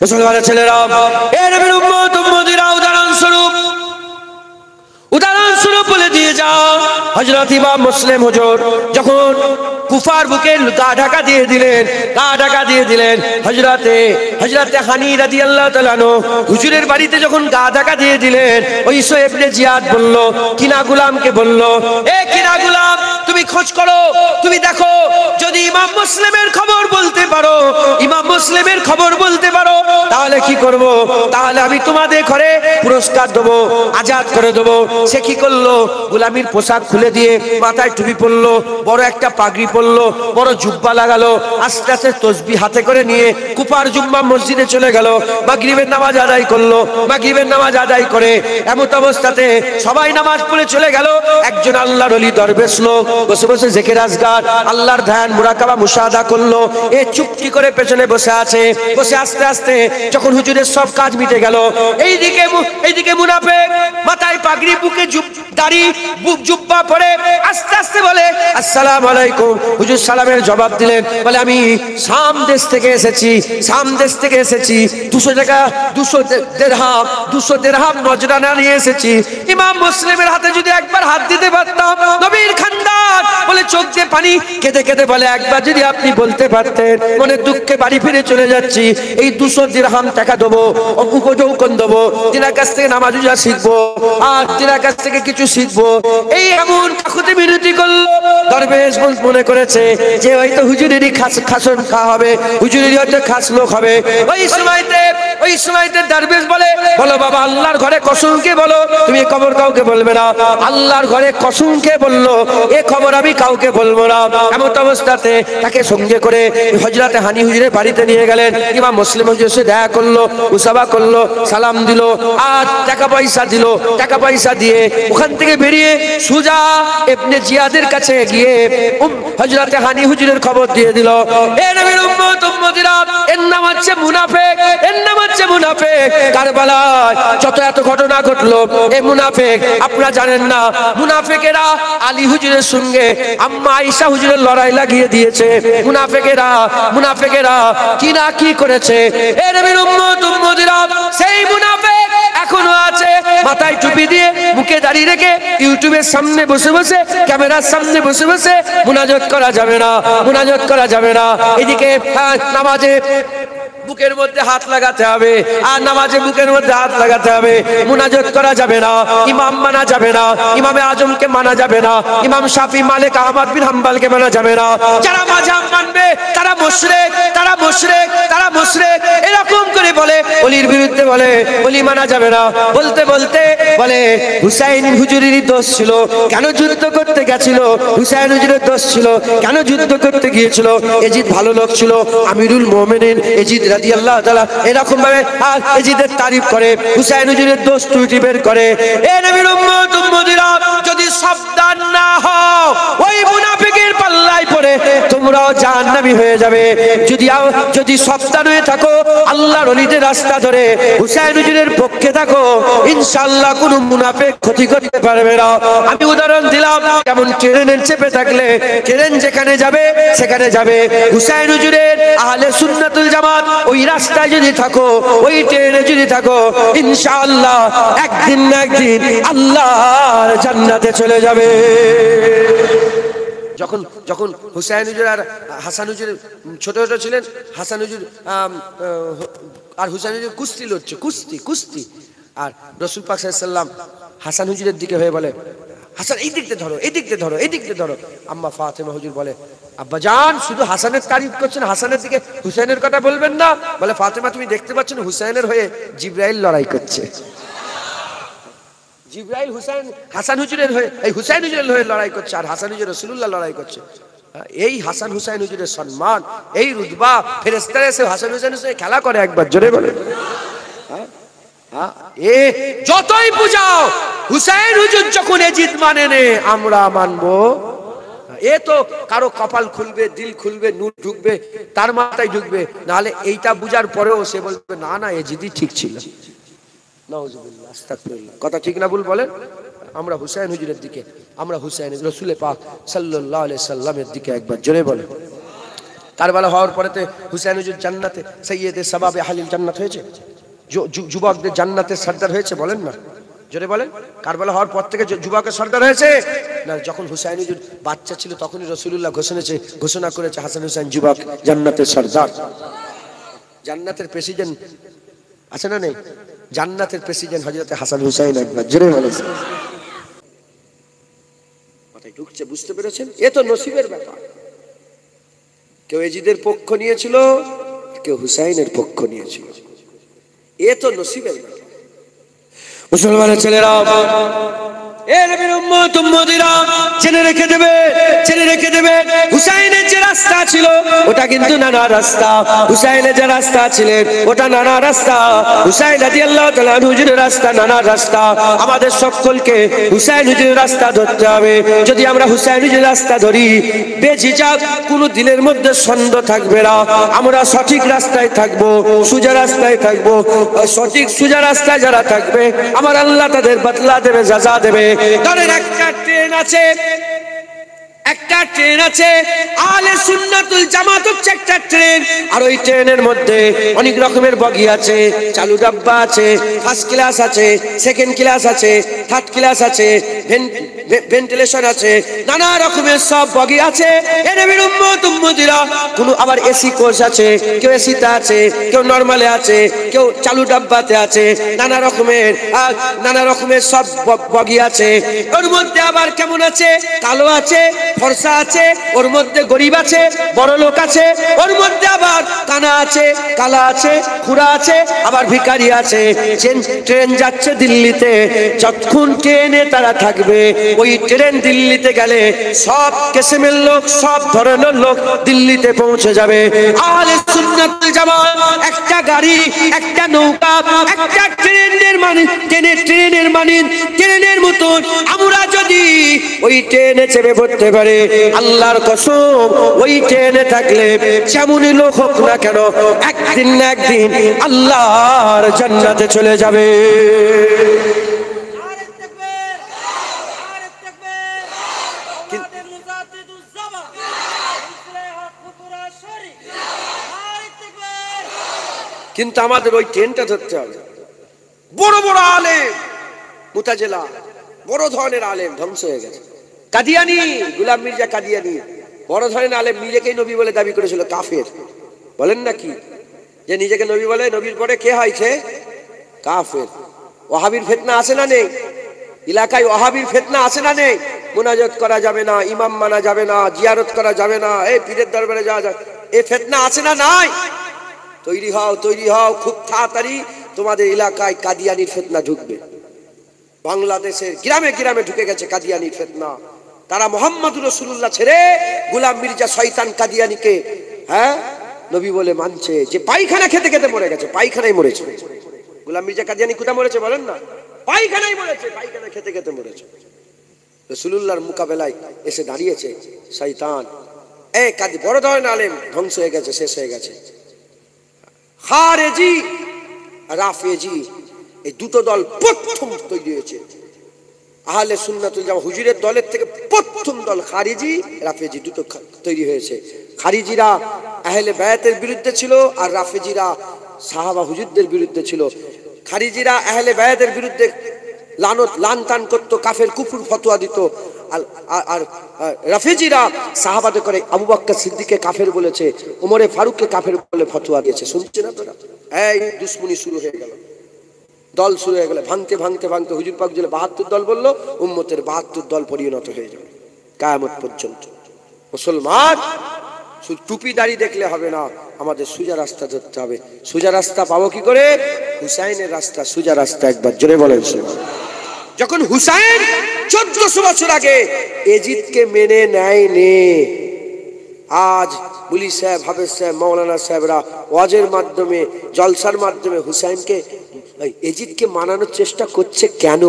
মুসলমানের ছেলেরা, এ নবীর উম্মত উম্মতিরা, উদাহরণ স্বরূপ বলে দিয়ে যাও, হযরত ইমাম মুসলিম হুজুর যখন কুফার বুকে গা ঢাকা দিয়ে দিলেন হযরতে হানি রাদিয়াল্লাহু তাআলা আনহু হুজুরের বাড়িতে যখন গা ঢাকা দিয়ে দিলেন, ওই ইবনে জিয়াদ বলল, কিনা গোলামকে বলল, এ কিনা গোলাম, তুমি খোঁজ করো, তুমি দেখো, যদি ইমাম মুসলিমের খবর বলতে পারো তাহলে কি করব, তাহলে আমি তোমাদের ঘরে পুরস্কার দেবো, আজাদ করে দেবো। সে কি করলো, গোলামির পোশাক খুলে দিয়ে মাথায় টুপি পরলো, বড় একটা পাগড়ি পরলো, বড় জুব্বা লাগালো, আস্তে আস্তে তসবিহ হাতে করে নিয়ে কুফার জুম্মা মসজিদে চলে গেল, মাগরিবের নামাজ আদায় করলো। মাগরিবের নামাজ আদায় করে এমত অবস্থাতে সবাই নামাজ পড়ে চলে গেল। একজন আল্লাহর ওলি দরবেশ লোক বসে বসে জিকির আজকার, আল্লাহর ধ্যান মুরাকাবা মুশাহাদা করলো। এ চুপটি করে পেছনে বসে আছে। বসে আস্তে আস্তে যখন হুজুরের সব কাজ মিটে গেল, এইদিকে মুনাফিক মাথায় পাগড়ি, বুকে দাড়ি, জুব্বা পরে আস্তে আস্তে বলে, আসসালামু আলাইকুম। হুজুর সালামের জবাব দিলেন, বলে, আমি শাম দেশ থেকে এসেছি, 200 টাকা 200 দিরহাম নজরানা নিয়ে এসেছি। ইমাম মুসলিমের হাতে যদি একবার হাত দিতে পারতাম, নবীর খান্দান বলে চোখ দিয়ে পানি কেঁদে কেঁদে বলে, একবার যদি আপনি বলতে পারতেন, মনে দুঃখে বাড়ি ফিরে চলে যাচ্ছি, এই 200 দিরহাম টাকা দেবো, উপযৌকন দেবো, তিনার কাছ থেকে নামাজ রোজা শিখবো, আর তিনার কাছ থেকে কিছু শিখবো। এই এমন কাকুতি মিনতি করলো। দরবেশ মনে করেছে যে হয়তো হুজুরেরই খাসন খাওয়া হবে, হুজুরেরই হয়তো খাস লোক হবে। ওই সময়তে দরবেশ বলে, বলো বাবা, আল্লাহর ঘরে কসমকে বলো, তুমি খবর কাউকে বলবে না। আল্লাহর ঘরে কসমকে বললো, এ খবর আমি কাউকে বলবো না। এমন অবস্থাতে তাকে সঙ্গে করে হযরতে হানি হুজুরের বাড়িতে নিয়ে গেলেন। ইমাম মুসলিম হুজুর সে দেখা করলো, মুসাফা করলো, সালাম দিল, আর টাকা পয়সা দিয়ে ওখান থেকে বেরিয়ে সুজা ইবনে জিয়াদের কাছে গিয়ে হযরতে হানি হুজুরের খবর দিয়ে দিল, এ নবীর উম্মত উম্মতিরা, এর নাম হচ্ছে মুনাফিক। কারবালায় যত এত ঘটনা ঘটলো, এই মুনাফিক আপনারা জানেন না, মুনাফিকেরা আলী হুজুরের সঙ্গে আম্মা আয়েশা হুজুরের লড়াই লাগিয়ে দিয়েছে। মুনাফিকেরা কি না কি করেছে। এ নবীর উম্মত উম্মতিরা, সেই মুনাফিক এখনো আছে, মাথায় টুপি দিয়ে, মুখে দাঁড়িয়ে রেখে, ইউটিউবের সামনে বসে বসে, ক্যামেরার সামনে বসে বসে মুনাজাত করা যাবে না। এদিকে নামাজে বুকের মধ্যে হাত লাগাতে হবে, আর নামাজে বুকের মধ্যে হাত লাগাতে হবে। মুনাজাত করা যাবে না, ইমাম মানা যাবে না, ইমামে আজমকে মানা যাবে না, ইমাম শাফি, মালিক, আহমদ বিন হাম্বলকে মানা যাবে না। যারা মাযহাব মানবে তারা মুশরিক, এরকম করে বলে, ওলির বিরুদ্ধে বলে, ওলি মানা যাবে না। বলতে বলে, হুসাইন হুজুরেরই দোষ ছিল, কেন যুদ্ধ করতে গেছিল? হুসাইন হুজুরের দোষ ছিল, কেন যুদ্ধ করতে গিয়েছিল? এজিদ ভালো লোক ছিল, আমিরুল মুমিনিন এজিদ রাদিয়াল্লাহু তাআলা এরকম ভাবে এজিদের তারিফ করে, হুসাইন হুজুরের দোষ ত্রুটি বের করে। এ নবীর উম্মত উম্মতিরা, যদি সাবধান না হও, ওই মুনাফিকের পাল্লায় পড়ে তোমরাও জাহান্নামী হয়ে যাবে। যদি সাবধান হয়ে থাকো, আল্লাহর ওলিদের রাস্তা ধরে হুসাইন হুজুরের পক্ষে থাকো, ইনশাআল্লাহ কোন মুনাফিক ক্ষতি করতে পারবে না। আমি উদাহরণ দিলাম, যেমন ট্রেনে চেপে থাকলে ট্রেন যেখানে যাবে সেখানে যাবে। হুসাইন হুজুরের আহলে সুন্নাতুল জামাত ওই রাস্তায় যদি থাকো, ওই ট্রেনে যদি থাকো, ইনশাআল্লাহ একদিন না একদিন আল্লাহর জান্নাতে চলে যাবে। যখন হুসাইন হুজুর আর হাসান হুজুর ছোট ছিলেন, হাসান হুজুর আর হুসাইন হুজুর কুস্তি লড়ছে, কুস্তি। আর রাসূল পাক সাল্লাল্লাহু আলাইহি ওয়াসাল্লাম হাসান হুজুরের দিকে হয়ে বলে, হাসান এই দিক দিয়ে ধরো। আম্মা ফাতেমা হুজুর বলে, আব্বা জান, শুধু হাসানের তারিফ করছেন, হাসানের দিকে হুসাইনের কথা বলবেন না। বলে, ফাতেমা তুমি দেখতে পাচ্ছ না, হুসাইনের হয়ে জিবরাইল লড়াই করছে। জিবরাইল হাসান হুজুরের হয়ে, এই হুসাইন হুজুরের হয়ে লড়াই করছে, আর হাসান হুজুর রাসূলুল্লাহ লড়াই করছে। এই হাসান হুসাইন হুজুরের সম্মান, এই রুতবা, ফেরেশতারা এসে হাসান হুসাইনের সাথে খেলা করে, একবার জোরে বলে। যতই বুঝাও, হুসাইন হুজুর যখন এজিদ মানে নে, আমরা মানবো। এ তো কারো কপাল খুলবে, দিল খুলবে, নূর ঢুকবে, তার মাথায় ঢুকবে, নাহলে এইটা বুঝার পরেও সে বলবে, না এজিদই ঠিক ছিল। নাউজুবিল্লাহ, আস্তাগফিরুল্লাহ। কথা ঠিক না ভুল বলেন? আমরা হুসাইন হুজুরের দিকে, আমরা হুসাইন রাসূল পাক সাল্লাল্লাহু আলাইহি সাল্লামের দিকে একবার জোরে বলেন। কারবালা হওয়ার পরেতে হুসাইন হুজুর জান্নাতে সাইয়্যিদে শাবাবে আহলিল জান্নাত হয়েছে, যুবকদের জান্নাতের সর্দার হয়েছে, বলেন না, জোরে বলেন। কারবালা হওয়ার পর থেকে যুবকের সর্দার হয়েছে না? যখন হুসাইন হুজুর বাচ্চা ছিল তখনই রাসূলুল্লাহ ঘোষণা করেছে হাসান হুসাইন যুবক জান্নাতের সর্দার। জান্নাতের প্রেসিডেন্ট আছে না নেই? জান্নাতের প্রেসিডেন্ট হযরত হাসান হুসাইন একবার জোরে বলেন। মাথায় ঢুকছে, বুঝতে পেরেছেন? এ তো নসিবের ব্যাপার। কেউ এজিদের পক্ষ নিয়েছিল, কেউ হুসাইনের পক্ষ নিয়েছিল, এ তো নসিবের ব্যাপার। মুসলমানের ছেলেরা, এ নবীর উম্মত উম্মতিরা জেনে রেখে দেবে হুসাইনের যে রাস্তা ছিল ওটা কিন্তু নানা রাস্তা। হুসাইনের যে রাস্তা ছিলেন ওটা নানা রাস্তা। হুসাইন রাদিয়াল্লাহু তাআলা হুজুরের রাস্তা নানা রাস্তা। আমাদের সকলকে হুসাইন হুজুরের রাস্তা ধরতে হবে। যদি আমরা হুসাইন হুজুরের রাস্তা ধরি, বেঝিঝক কোনো দিনের মধ্যে সন্দেহ থাকবে না, আমরা সঠিক রাস্তায় থাকবো, সোজা রাস্তায় থাকবো। সঠিক সোজা রাস্তায় যারা থাকবে আমার আল্লাহ তাদের বদলা দেবে, সাজা দেবে। ধরেন একটা ট্রেন আছে আহলে সুন্নাতুল জামাত হচ্ছে একটা ট্রেন, আর ওই ট্রেনের মধ্যে অনেক রকমের বগি আছে, চালু ডাব্বা আছে, ফার্স্ট ক্লাস আছে, সেকেন্ড ক্লাস আছে, থার্ড ক্লাস আছে, ভেন্টিলেশন আছে, নানা রকমের সব বগি আছে। এ নবীর উম্মত উম্মতিরা, কোন আবার এসি কোচ আছে, কেউ এসিতে আছে, কেউ নরমালে আছে, কেউ চালু ডাব্বাতে আছে, নানা রকমের সব বগি আছে। ওর মধ্যে আবার কেমন আছে? কালো আছে, ফর্সা আছে, ওর মধ্যে গরিব আছে, বড় লোক আছে, ওর মধ্যে আবার কানা আছে, কালা আছে, খুড়া আছে, আবার ভিখারি আছে। ট্রেন যাচ্ছে দিল্লিতে, যতক্ষণ ট্রেনে তারা থাকবে ওই ট্রেন দিল্লিতে গেলে সব কিসমের লোক, সব ধরনের লোক দিল্লিতে পৌঁছে যাবে। আহলে সুন্নাতুল জামাত একটা গাড়ি, একটা নৌকা, একটা ট্রেনের মতন আমরা যদি ওই ট্রেনে চেপে পড়তে পারে, আল্লাহর কসম ওই ট্রেনে থাকলে যেমনই লোক হোক না কেন একদিন না একদিন আল্লাহর জান্নাতে চলে যাবে। কিন্তু আমাদের ওই ট্রেনটা ধরতে হবে। বড় বড় আলেম মুতাজিলা, বড় ধরনের আলেম ধ্বংস হয়ে গেছে। কাদিয়ানি, গোলাম মির্জা কাদিয়ানি বড় ধরনের আলেম, নিজেকেই নবী বলে দাবি করেছিল, কাফের। বলেন না কি যে নিজেকে নবী বলে, নবীর পরে কে হয়েছে? কাফের। ওয়াহাবির ফিতনা আছে না নেই? এলাকায় ওয়াহাবির ফিতনা আছে না নেই? মুনাজাত করা যাবে না, ইমাম মানা যাবে না, জিয়ারত করা যাবে না, এই পীরের দরবারে যাওয়া যাবে, এই ফিতনা আছে না নাই? তৈরি হও, খুব তাড়াতাড়ি তোমাদের এলাকায় কাদিয়ানির ফিতনা ঢুকবে। বাংলাদেশের গ্রামে গ্রামে ঢুকে গেছে কাদিয়ানির ফিতনা। তারা মুহাম্মদুর রাসূলুল্লাহ ছেড়ে গোলাম মির্জা শয়তান কাদিয়ানিকে নবী বলে মানছে, যে পায়খানা খেতে খেতে মরে গেছে, পায়খানায় মরেছে। গোলাম মির্জা কাদিয়ানি কোথায় মরেছে বলেন না? পায়খানায় মরেছে, পায়খানা খেতে খেতে মরেছে। রাসূলুল্লাহর মোকাবেলায় এসে দাঁড়িয়েছে শয়তান। বড় ধরনের আলেম ধ্বংস হয়ে গেছে, শেষ হয়ে গেছে। খারেজি, রাফেজি, এই দুটো দল প্রথম তৈরি হয়েছে। আহলে সুন্নাতুল জামাত হুজুরের দলের থেকে প্রথম দল খারিজি, রাফেজি দুটো তৈরি হয়েছে। খারিজিরা আহলে বায়াতের বিরুদ্ধে ছিল, আর রাফেজিরা সাহাবা হুজুরদের বিরুদ্ধে ছিল। খারিজিরা আহলে বায়াতের বিরুদ্ধে লানতান করতো, কাফের কুফর ফতোয়া দিত। আর রাফেজিরা সাহাবাদের করে আবু বকর সিদ্দিককে কাফের বলেছে, ওমরে ফারুককে কাফের বলে ফতোয়া দিয়েছে। শুনছেন আপনারা? এই দুশ্মনী শুরু হয়ে গেল, দল শুরু হয়ে গেল। ভাঙতে হুজুর পাক যে ৭২ দল বললো, উম্মতের ৭২ দল পরিণত হয়ে যাবে কিয়ামত পর্যন্ত। মুসলমান শুধু টুপি দাড়ি দেখলে হবে না, আমাদের সোজা রাস্তা ধরতে হবে। সোজা রাস্তা পাবো কি করে? হুসাইনের রাস্তা, সোজা রাস্তা। একবার জোরে বলেন। যখন হুসাইন 1400 বছর আগে এজিদকে মেনে নেয়নি, আজ মুলি সাহেব, হাফেজ সাহেব, মৌলানা সাহেবরা ওয়াজের মাধ্যমে, জলসার মাধ্যমে হুসাইনকে, এজিদকে মানানোর চেষ্টা করছে কেন?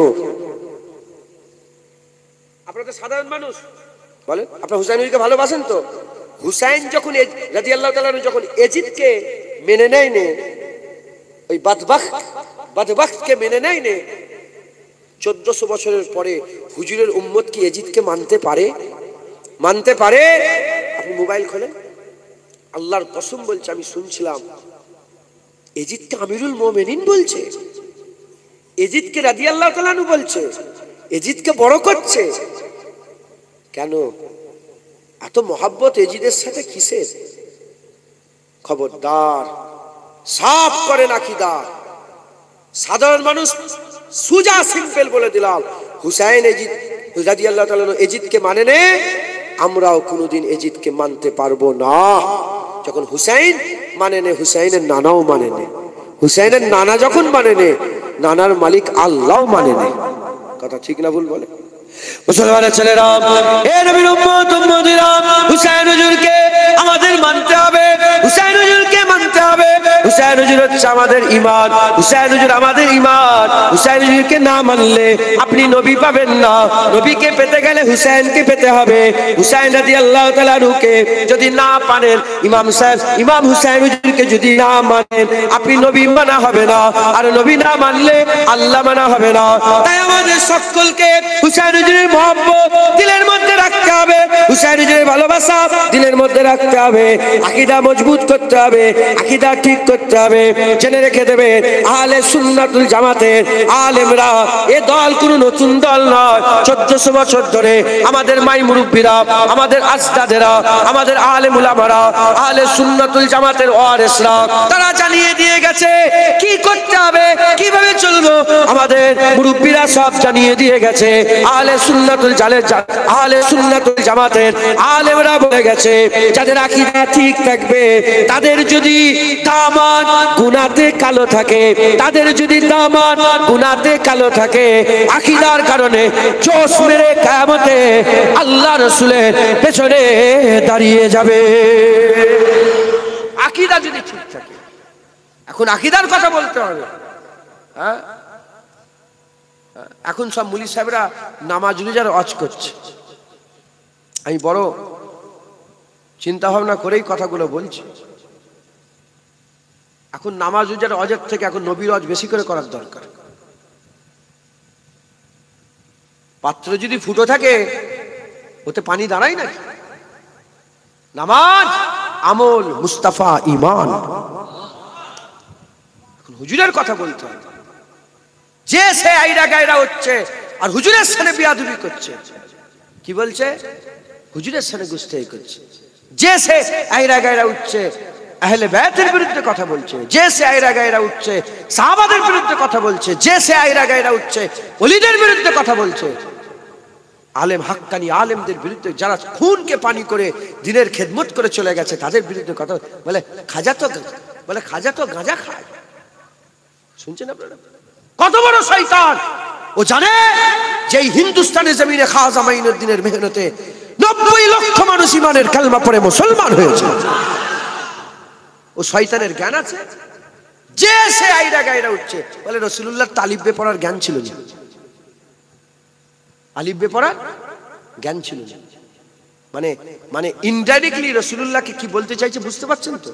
আপনারা তো সাধারণ মানুষ, বলেন আপনারা হুসাইনকে ভালোবাসেন তো? হুসাইন যখন রাদিয়াল্লাহু তাআলা যখন এজিদকে মেনে নেয়নি, ওই বাদবাখকে মেনে নেয়নি, 1400 বছরের পরে হুজুরের উম্মত কি এজিদকে মানতে পারে? আপনি মোবাইল খোলেন, আল্লাহর কসম বলছে, আমি শুনছিলাম এজিদকে আমিরুল মোমেনিন বলছে, এজিদকে রাদিয়াল্লাহু তাআলা আনহু বলছে, এজিদকে বড় করছে। কেন এত মহাব্বত এজিদের সাথে কিসের? খবরদার, সাফ করেন আকীদা। সাধারণ মানুষ সুজা সিম্পল বলে দিলাম, হুসাইন এজিদ রাদিয়াল্লাহু তাআলা এজিদকে মানে নে, আমরাও কোনোদিন এজিদকে মানতে পারবো না। যখন হুসাইন মানে নে, হুসাইনের নানাও মানে নে। হুসাইনের নানা যখন মানে নে, নানার মালিক আল্লাহ মানে নে। কথা ঠিক না ভুল বলে? মুসলমানের ছেলেরা, এ নবীর উম্মত উম্মতিরা, হুসাইন হুজুরকে আমাদের মানতে হবে, হুসাইন হুজুরকে মানতে হবে। হুসাইন হুজুর হচ্ছে আমাদের ঈমান, হুসাইন হুজুর আমাদের ঈমান। হুসাইন হুজুরকে না মানলে আপনি নবী পাবেন না। নবীকে পেতে গেলে হুসাইনকে পেতে হবে। হুসাইন রাদিয়াল্লাহু তাআলা আনহুকে যদি না পানেন, ইমাম হুসাইন হুজুরকে যদি না মানেন, আপনি নবী মানা হবে না। আর নবী না মানলে আল্লাহ মানা হবে না। তাই আমাদের সকলকে হুসাইন হুজুরের মহব্বত দিলের মধ্যে রাখতে হবে, হুসাইন হুজুরের ভালোবাসা দিলের মধ্যে রাখতে হবে। আকীদা মজবুত করতে হবে, আকীদা ঠিক করতে হবে। জেনে রেখে দেবেন, আহলে সুন্নাতুল জামাতের আলেমরা এ দল কোনো নতুন দল নয়। 1400 বছর ধরে আমাদের মাই মুরব্বীরা, আমাদের আজদাদেরা, আমাদের আলেম উলামারা, আহলে সুন্নাতুল জামাতের ওয়ারিসরা তারা জানিয়ে দিয়ে গেছে কি করতে হবে, কিভাবে চলবো। আমাদের মুরব্বীরা সব জানিয়ে দিয়ে গেছে। আহলে সুন্নাতুল জামাতের আলেমরা বলে গেছে, যাদের আকীদা ঠিক থাকবে, তাদের যদি দামান গুনাতে কালো থাকে, তাদের যদি দামান গুনাতে কালো থাকে, আকীদার কারণে জোশ মেরে কিয়ামতে আল্লাহ রাসূলের পেছনে দাঁড়িয়ে যাবে। আকীদা যদি ঠিক থাকে। এখন আকীদার কথা বলতে হবে। হ্যাঁ, এখন সব মুলি সাহেবরা নামাজ রোজার ওয়াজ করছে। আমি বড় চিন্তা ভাবনা করেই কথাগুলো বলছি। এখন নামাজ রোজার ওয়াজের থেকে এখন নবীর ওয়াজ বেশি করে করার দরকার। পাত্র যদি ফুটো থাকে ওতে পানি দাঁড়ায় নাকি? নামাজ আমল, মুস্তাফা ঈমান। এখন হুজুরের কথা বলতে হবে। যে সে আইরা গায়রা হচ্ছে আর হুজুরের সামনে বিয়াদবি করছে, কি বলছে? হুজুরের সামনে গুস্তাখি করছে। যে সে আইরা গায়রা উঠছে, আহলে বায়তের বিরুদ্ধে কথা বলছে। যে সে আইরা গায়রা উঠছে, সাহাবাদের বিরুদ্ধে কথা বলছে। যে সে আইরা গায়রা উঠছে, ওলিদের বিরুদ্ধে কথা বলছে। আলেম হাক্কানি আলেমদের বিরুদ্ধে, যারা খুনকে পানি করে দিনের খেদমত করে চলে গেছে, তাদের বিরুদ্ধে কথা বলে। খাজা তো গাঁজা খায়। শুনছেন আপনারা? কত বড় শয়তান! ও জানে যে হিন্দুস্তানের জমিনে খাজা মাইনুদ্দিনের মেহনতে 90 লক্ষ মানুষ ইমানের কালমা পড়ে মুসলমান হয়েছে। ও শয়তানের জ্ঞান আছে। যে সে আইরা গায়রা উঠছে, বলে রাসূলুল্লাহর তালিবে পড়ার জ্ঞান ছিল না। আলিফবে পড়ার জ্ঞান ছিল না। মানে ইনডাইরেক্টলি রাসূলুল্লাহকে কি বলতে চাইছে বুঝতে পারছেন তো?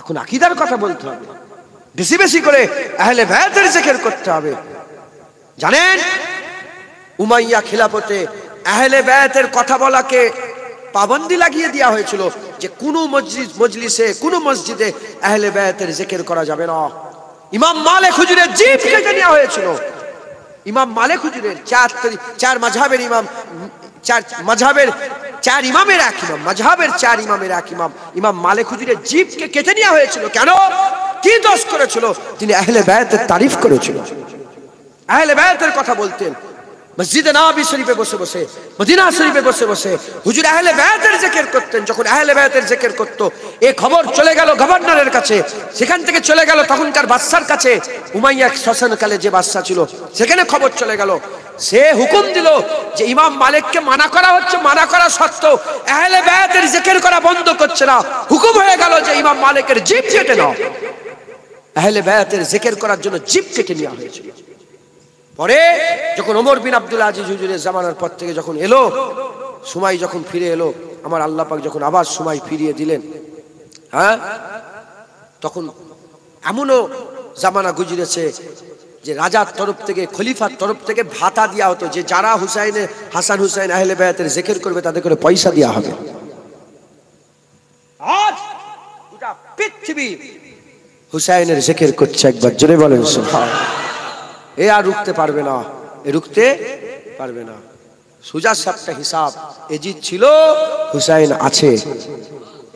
এখন আকীদার কথা বলতে হবে, বেশি বেশি করে আহলে বায়তের জিকির করতে হবে। জানেন উমাইয়া খিলাফতে আহলে বায়তের কথা বলাকে পাবন্দি লাগিয়ে দেওয়া হয়েছিল, যে কোনো মজলিসে কোনো মসজিদে আহলে বায়তের জিকির করা যাবে না। ইমাম মালিক হুজুরের জিভ কেটে নেওয়া হয়েছিল। ইমাম মালিক হুজুরের চার মাযহাবের ইমাম, চার ইমামের এক ইমাম, মাযহাবের চার ইমামের এক ইমাম, ইমাম মালিক হুজুরের জিভকে কেটে নেওয়া হয়েছিল। কেন? কি দোষ করেছিল? তিনি আহলে বায়তের তারিফ করেছিল, আহলে বায়তের কথা বলতেন। মসজিদে নববী শরীফে বসে বসে, মদিনা শরীফে বসে বসে হুজুর আহলে বায়তের জিকির করতেন। যখন আহলে বায়তের জিকির করত, এই খবর চলে গেল গভর্নরের কাছে, সেখান থেকে চলে গেল তখনকার বাদশার কাছে। উমাইয়া শাসনকালে যে বাদশা ছিল, সেখানে খবর চলে গেল। সে হুকুম দিল যে ইমাম মালিককে মানা করা হচ্ছে, মানা করা সত্ত্বেও আহলে বায়তের জিকির করা বন্ধ করছে না। হুকুম হয়ে গেল যে ইমাম মালিকের জিভ কেটে নাও। আহলে বায়তের জিকির করার জন্য জিভ কেটে নেওয়া হয়েছিল। পরে যখন ওমর বিন আব্দুল আজিজ হুজুরের জামানার পর থেকে যখন এলো, সময় যখন ফিরে এলো, আমার আল্লাহ পাক যখন আবার সময় ফিরিয়ে দিলেন, হ্যাঁ, তখন এমনও জামানা গুজরেছে যে রাজার তরফ থেকে, খলিফার তরফ থেকে ভাতা দেওয়া হতো, যে যারা হাসান হুসাইন আহলে বায়তের জিকির করবে তাদের করে পয়সা দেওয়া হবে। আজ গোটা পৃথিবী হুসাইনের জিকির করছে, একবার জোরে বলেন সুবহানাল্লাহ। এ আর রুখতে পারবে না, এ রুখতে পারবে না। সুজা সাতটা হিসাব, এজিদ ছিল হুসাইন আছে,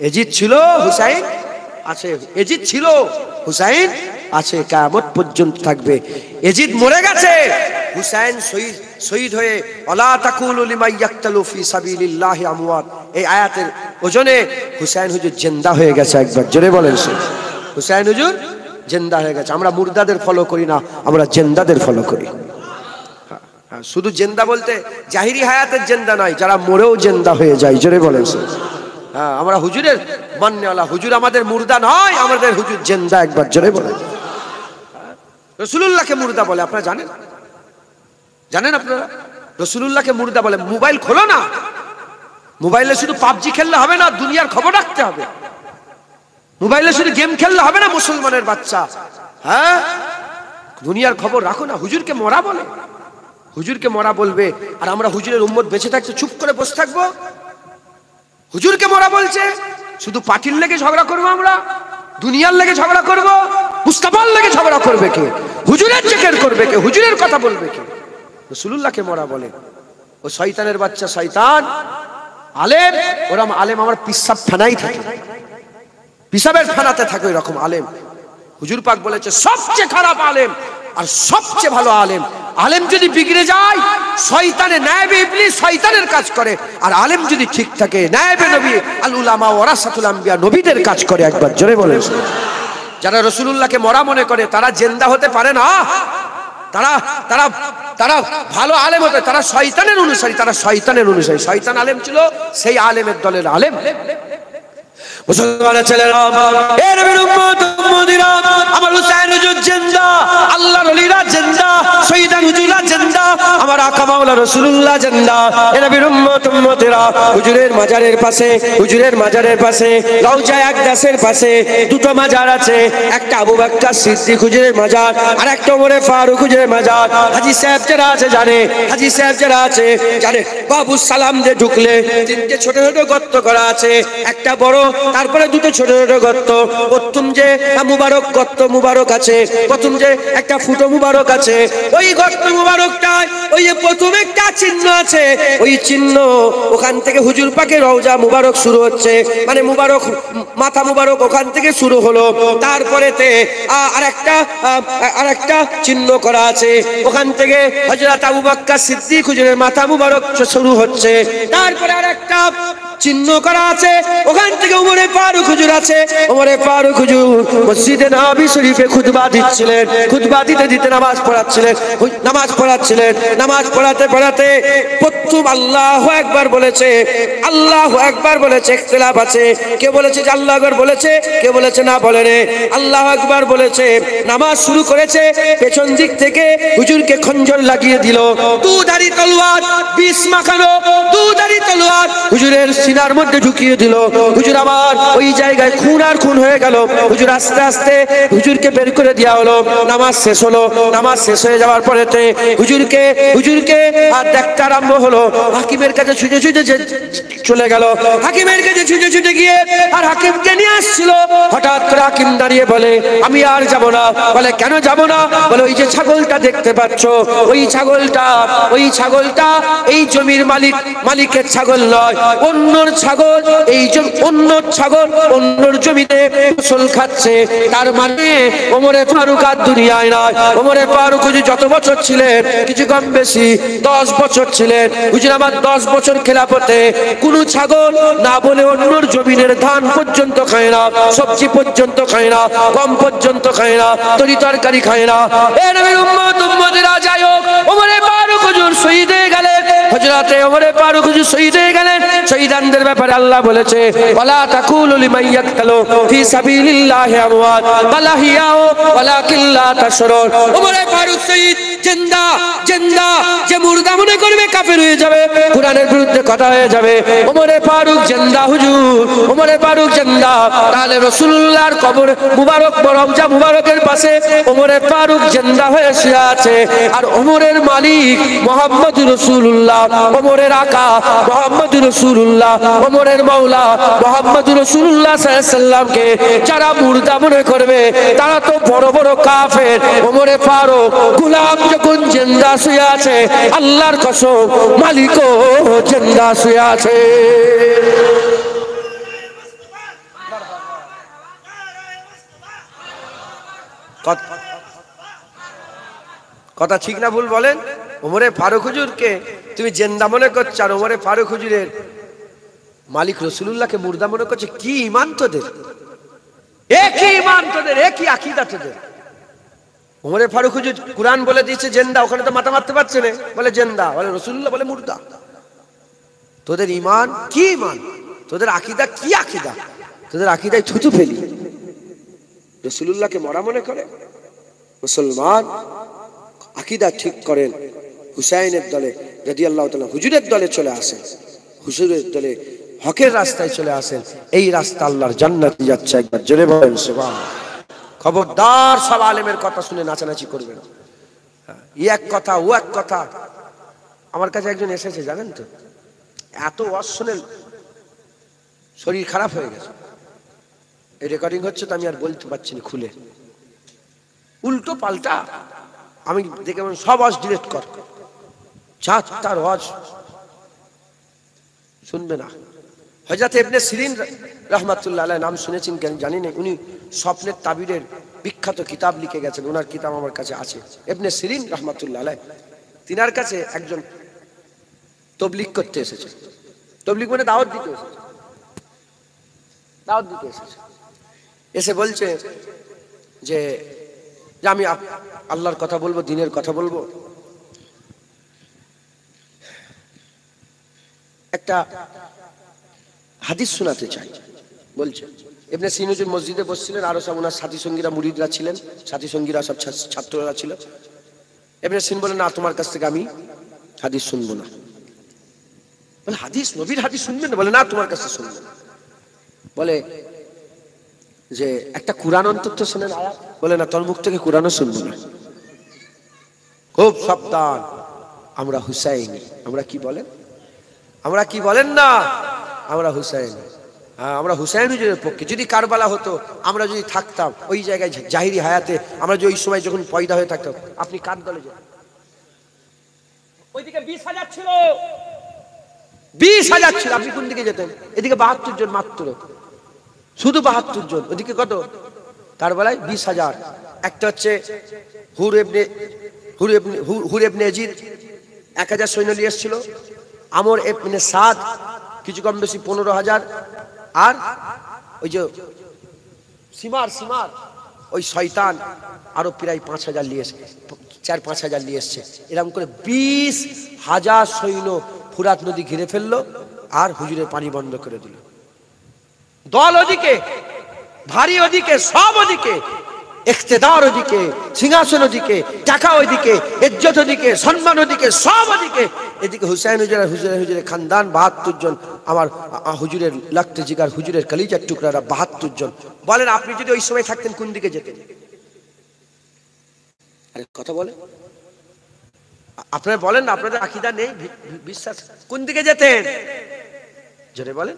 এজিদ ছিল হুসাইন আছে, এজিদ ছিল হুসাইন আছে, কিয়ামত পর্যন্ত থাকবে। এজিদ মরে গেছে, হুসাইন শহীদ হয়ে ওয়ালা তাকুলু লিমান ইয়াকতালু ফি সাবিলিল্লাহি আমওয়াত, এই আয়াতের ওজনে হুসাইন হুজুর জিন্দা হয়ে গেছে, একবার জোরে বলেন হুসাইন হুজুর জিন্দা হয়ে গেছে। আমরা মুর্দাদের ফলো করি না, আমরা জিন্দাদের ফলো করি। শুধু জিন্দা বলতে জাহিরি হায়াতের জিন্দা নয়, যারা মরেও জিন্দা হয়ে যায়, জোরে বলেন। হ্যাঁ, আমরা হুজুরের মান্যওয়ালা, হুজুর আমাদের মুর্দা নয়, আমাদের হুজুর জিন্দা, একবার জোরে বলেন। রাসূলুল্লাহকে মুর্দা বলে, আপনারা জানেন? জানেন আপনারা রাসূলুল্লাহকে মুর্দা বলে? মোবাইল খোলো না, মোবাইলে শুধু পাবজি খেললে হবে না, দুনিয়ার খবর রাখতে হবে। মোবাইলে শুধু গেম খেললে হবে না মুসলমানের বাচ্চা, হ্যাঁ দুনিয়ার খবর রাখো না। হুজুরকে মরা বলে, হুজুরকে মরা বলবে, আর আমরা হুজুরের উম্মত বেঁচে থাকতে চুপ করে বসে থাকবো? হুজুরকে মরা বলছে, শুধু পার্টির লেগে ঝগড়া করবো আমরা, দুনিয়ার লেগে ঝগড়া করবো, মুস্তাফার লেগে ঝগড়া করবে কে? হুজুরের জিকির করবে কে? হুজুরের কথা বলবে কে? রাসূলুল্লাহকে মরা বলে। ও শয়তানের বাচ্চা, শয়তান আলেম, ওরকম আলেম আমার পিসাব ফেনাই থাকে, পিসাবের ফেনাতে থাকে এরকম আলেম। হুজুর পাক বলেছে সবচেয়ে খারাপ আলেম আর সবচেয়ে ভালো আলেম, আলেম যদি বিগড়ে যায় শয়তানে নায়েবে ইবলিস শয়তানের কাজ করে, আর আলেম যদি ঠিক থাকে নায়েবে নবী, আল উলামা ওয়ারাসাতুল আম্বিয়া, নবীদের কাজ করে, একবার জোরে বলেন। যারা রাসূলুল্লাহকে মরা মনে করে তারা জিন্দা হতে পারে না, তারা তারা তারা ভালো আলেম হতে, তারা শয়তানের অনুসারী, তারা শয়তানের অনুসারী। শয়তান আলেম ছিল, সেই আলেমের দলের আলেম। মুসলমানের ছেলেরা, এ নবীর উম্মত উম্মতিরা, আমার হুসাইন হুজুর জিন্দা, আল্লাহর ওলিরা জিন্দা, শহীদান হুজুররা জিন্দা, আমার আকা মাওলা রাসূলুল্লাহ জিন্দা। এ নবীর উম্মত উম্মতিরা, হুজুরের মাজারের পাশে, হুজুরের মাজারের পাশে রওজা আকদাসের পাশে দুটো মাজার আছে, একটা আবু বকর সিদ্দিক হুজুরের মাজার, আর একটা ওমরে ফারুক হুজুরের মাজার। হাজী সাহেব যারা আছে জানে, হাজী সাহেব যারা আছে জানে, বাবু সালাম দিয়ে ঢুকলে তিনটে ছোট ছোট গর্ত করা আছে, একটা বড়, তারপরে দুটো ছোট ছোট গর্ত। প্রথম যে মুবারক গর্ত মুবারক আছে, প্রথম যে একটা ফুটো মুবারক আছে, ওই গর্ত মুবারকটায় ওই যে প্রথম একটা চিহ্ন আছে, ওই চিহ্ন ওখান থেকে হুজুর পাকের রওজা মুবারক শুরু হচ্ছে, মানে মুবারক মাথা মুবারক ওখান থেকে শুরু হলো। তারপরেতে আরেকটা চিহ্ন করা আছে, ওখান থেকে হযরত আবু বকর সিদ্দিক হুজুরের মাথা মুবারক শুরু হচ্ছে। তারপরে আরেকটা চিহ্ন করা আছে, ওখান থেকে ওমরে ফারুক হুজুর আছে, ওমরে ফারুক হুজুর মসজিদে নববী শরীফে খুতবা দিচ্ছিলেন, খুতবা দিতে দিতে নামাজ পড়াচ্ছিলেন, নামাজ পড়াতে পড়াতে প্রথম আল্লাহু আকবার বলেছে, আল্লাহু আকবার বলেছে, ইখতিলাফ আছে, কে বলেছে যে আল্লাহু আকবার বলেছে, কে বলেছে না বলেনি, আল্লাহু আকবার বলেছে। নামাজ শুরু করেছে, পেছন দিক থেকে হুজুরকে খঞ্জর লাগিয়ে দিল, দুধারি তলোয়ার, বিষ মাখানো দুধারি তলোয়ার হুজুরের সিনার মধ্যে ঢুকিয়ে দিল। হুজুর আমার ওই জায়গায় খুন আর খুন হয়ে গেল। হুজুর আস্তে আস্তে হুজুরকে বের করে দেওয়া হলো। নামাজ শেষ হলো, নামাজ শেষ হয়ে যাওয়ার পরেতে হুজুরকে আর দেখতে আরম্ভ হলো। হাকিমের কাছে ছুটে ছুটে চলে গেল, হাকিমের কাছে ছুটে ছুটে গিয়ে আর হাকিমকে নিয়ে আসছিল। হঠাৎ করে হাকিম দাঁড়িয়ে বলে আমি আর যাব না। বলে কেন যাব না? বলে ওই যে ছাগলটা দেখতে পাচ্ছ, ওই ছাগলটা এই জমির মালিকের ছাগল নয়, অন্যর ছাগল। এই অন্য ছাগল অন্যর জমিতে ফসল খাচ্ছে। তার মানে ওমরে ফারুক আর দুনিয়ায় নয়। ওমরে ফারুক যত বছর ছিলেন, কিছু কম বেশি 10 বছর ছিলেন। হুজুর আমার 10 বছর খেলাফতে কোন ছাগল না বলে অন্যর জমিনের ধান পর্যন্ত খায় না, সবজি পর্যন্ত খায় না, গম পর্যন্ত খায় না, তরি তরকারি খায় না। এ নবীর উম্মত উম্মতেরা যাই হোক, ওমরে ফারুক হুজুর শহীদ হয়ে গেলেন। হযরতে ওমরে ফারুক হুজুর শহীদ হয়ে গেলেন। শহীদানদের ব্যাপারে আল্লাহ বলেছে ওয়ালা তাকুলু লিমান ইয়াকতালু ফি সাবিলিল্লাহি আমওয়াত বাল আহইয়াউ ওয়ালাকিন লা তাশউরুন। ওমরে ফারুক শহীদ জিন্দা জিন্দা, যে মুর্দা মনে করবে কাফের হয়ে যাবে, কোরআনের বিরুদ্ধে কথা হয়ে যাবে। ওমরে ফারুক জিন্দা হুজুর, ওমরে ফারুক জিন্দা। তাহলে রাসূলুল্লাহর কবর মুবারক, রওজা মুবারকের পাশে ওমরে ফারুক জিন্দা হয়ে শুয়ে আছে। আর ওমরের মালিক মুহাম্মদুর রাসূলুল্লাহ, ওমরের আকা মুহাম্মদুর রাসূলুল্লাহ, ওমরের মাওলা মুহাম্মদুর রাসূলুল্লাহ সাল্লাল্লাহু আলাইহি সাল্লামকে যারা মুর্দা মনে করবে তারা তো বড় বড় কাফের। ওমরে ফারুক গোলাম যখন জিন্দা শুয়ে আছে, আল্লাহর কসম মালিকও জিন্দা শুয়ে আছে। কথা ঠিক না ভুল বলেন? ওমরে ফারুক হুজুরকে তুমি জিন্দা মনে করছো, আর ওমরে ফারুক হুজুরের মালিক রাসূলুল্লাহকে মুর্দা মনে করছে। কি ঈমান তোদের, একই ঈমান তোদের, একই আকীদা তোদের। ওমরে ফারুক হুজুর কুরআন বলে দিয়েছে জিন্দা, ওখানে তো মাথা মারতে পারছে না, বলে জিন্দা, বলে রাসূলুল্লাহ বলে মুর্দা। তোদের ঈমান কি ঈমান, তোদের আকীদা কি আকীদা? তোদের আকীদায় থুতু ফেলি। রাসূলুল্লাহকে মরা মনে করে মুসলমান, আকীদা ঠিক করেন। হুসাইনের দলে রাদিয়াল্লাহু তাআলা হুজুরের দলে চলে আসেন, হুজুরের দলে হকের রাস্তায় চলে আসেন। এই রাস্তা আল্লাহর জান্নাতে যাচ্ছে। একবার জোরে বলেন সুবহানাল্লাহ। খবরদার সব আলেমের কথা শুনে নাচানাচি করবে না। ই এক কথা ও এক কথা। আমার কাছে একজন এসেছে জানেন তো, এত ওয়াজ শুনে শরীর খারাপ হয়ে গেছে। এই রেকর্ডিং হচ্ছে তো আমি আর বলতে পারছি না খুলে, উল্টো পাল্টা। আমি দেখে সব ওয়াজ ডিলিট কর, তার ওয়াজ শুনবে না। হযরত ইবনে সিরিন রাহমাতুল্লাহ আলাইহি, নাম শুনেছেন কেন জানি না, উনি স্বপ্নের তাবিরের বিখ্যাত কিতাব লিখে গেছেন। ওনার কিতাব আমার কাছে আছে। ইবনে সিরিন রাহমাতুল্লাহ আলাইহি, তিনার কাছে একজন তাবলীগ করতে এসেছে। তাবলীগ মানে দাওয়াত দিতে এসেছে, দাওয়াত দিতে এসেছে। এসে বলছে যে আমি আল্লাহর কথা বলবো, দ্বীনের কথা বলবো। একটা হাদিস শোনাতে চাই বলছে। ইবনে সিরিন মসজিদে বসছিলেন, আরো সব ওনার সাথী সঙ্গীরা মুরিদরা ছিলেন, সাথী সঙ্গীরা সব ছাত্ররা ছিল। ইবনে সিরিন বলে, না তোমার কাছ থেকে আমি হাদিস শুনবো না। বলে হাদিস, নবীর হাদিস শুনবেন না? বলে না তোমার কাছে শুনবো না। বলে যে একটা কুরআন অন্তত শুনেন আয়াত। বলে না, তোর মুখ থেকে কুরআনও শুনবো না। খুব সাবধান, আমরা হুসাইনি। আমরা কি বলেন, আমরা কি বলেন না, আমরা হুসাইনি। আমরা হুসাইন হুজুরের পক্ষে। যদি কারবালা হতো, আমরা যদি থাকতাম ওই জায়গায় জাহিরি হায়াতে, আমরা যে ওই সময় যখন পয়দা হয়ে থাকতাম, আপনি কার দলে যেতেন? ওইদিকে 20,000 ছিল, 20,000 ছিল, আপনি কোন দিকে যেতেন? এদিকে 72 জন মাত্র, শুধু 72 জন। ওদিকে কত? কারবালায় 20,000। একটা হচ্ছে হুর ইবনে ইয়াজিদ 1000 সৈন্য নিয়ে এসেছিল। আমর ইবনে সাদ কিছু কম বেশি 15,000। আর ওই যে সিমার ওই শয়তান আরো প্রায় 5,000 নিয়ে এসে, 4-5,000 নিয়ে এসছে। এরকম করে 20,000 সৈন্য ফুরাত নদী ঘিরে ফেললো, আর হুজুরের পানি বন্ধ করে দিল। দল ওদিকে, ভারী ওদিকে, সব ওদিকে, ইখতিদার ওদিকে, সিংহাসন ওদিকে, টাকা ওদিকে, ইজ্জত ওদিকে, সম্মান ওদিকে, সব ওদিকে। এদিকে হুসাইন হুজুরের খানদান 72 জন, আমার হুজুরের লাখতে জিগার, হুজুরের কলিজার টুকরারা 72 জন। বলেন আপনি যদি ওই সময় থাকতেন কোন দিকে যেতেন? আরে কথা বলে, আপনারা বলেন না, আপনাদের আকীদা নেই, বিশ্বাস, কোন দিকে যেতেন? জোরে বলেন,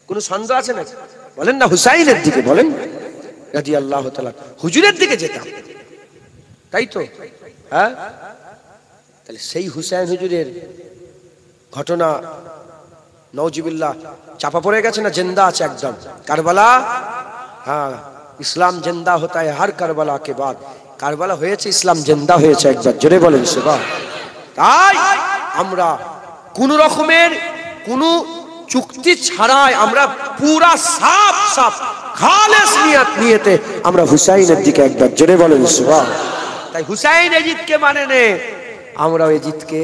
কোন সন্দেহ আছে নাকি? বলেন না, হুসাইনের দিকে বলেন রাদিয়াল্লাহু তাআলা, হুজুরের দিকে যেতাম, তাই তো? হ্যাঁ, তাহলে সেই হুসাইন হুজুরের ঘটনা নওজুবিল্লাহ চাপা পড়ে গেছে না জিন্দা আছে একদম? কারবালা, হ্যাঁ, ইসলাম জিন্দা হতা है हर কারবালা के बाद। কারবালা হয়েছে, ইসলাম জিন্দা হয়েছে। একবার জোরে বলেন সুবহান। তাই আমরা কোন রকমের কোন চুক্তি ছাড়াই আমরা পুরা সাফ খালেস নিয়তে আমরা হুসাইনের দিকে, একবার জোরে বলেন সুবহান। তাই হুসাইন এজিদকে মানে নে, আমরা এজিদকে,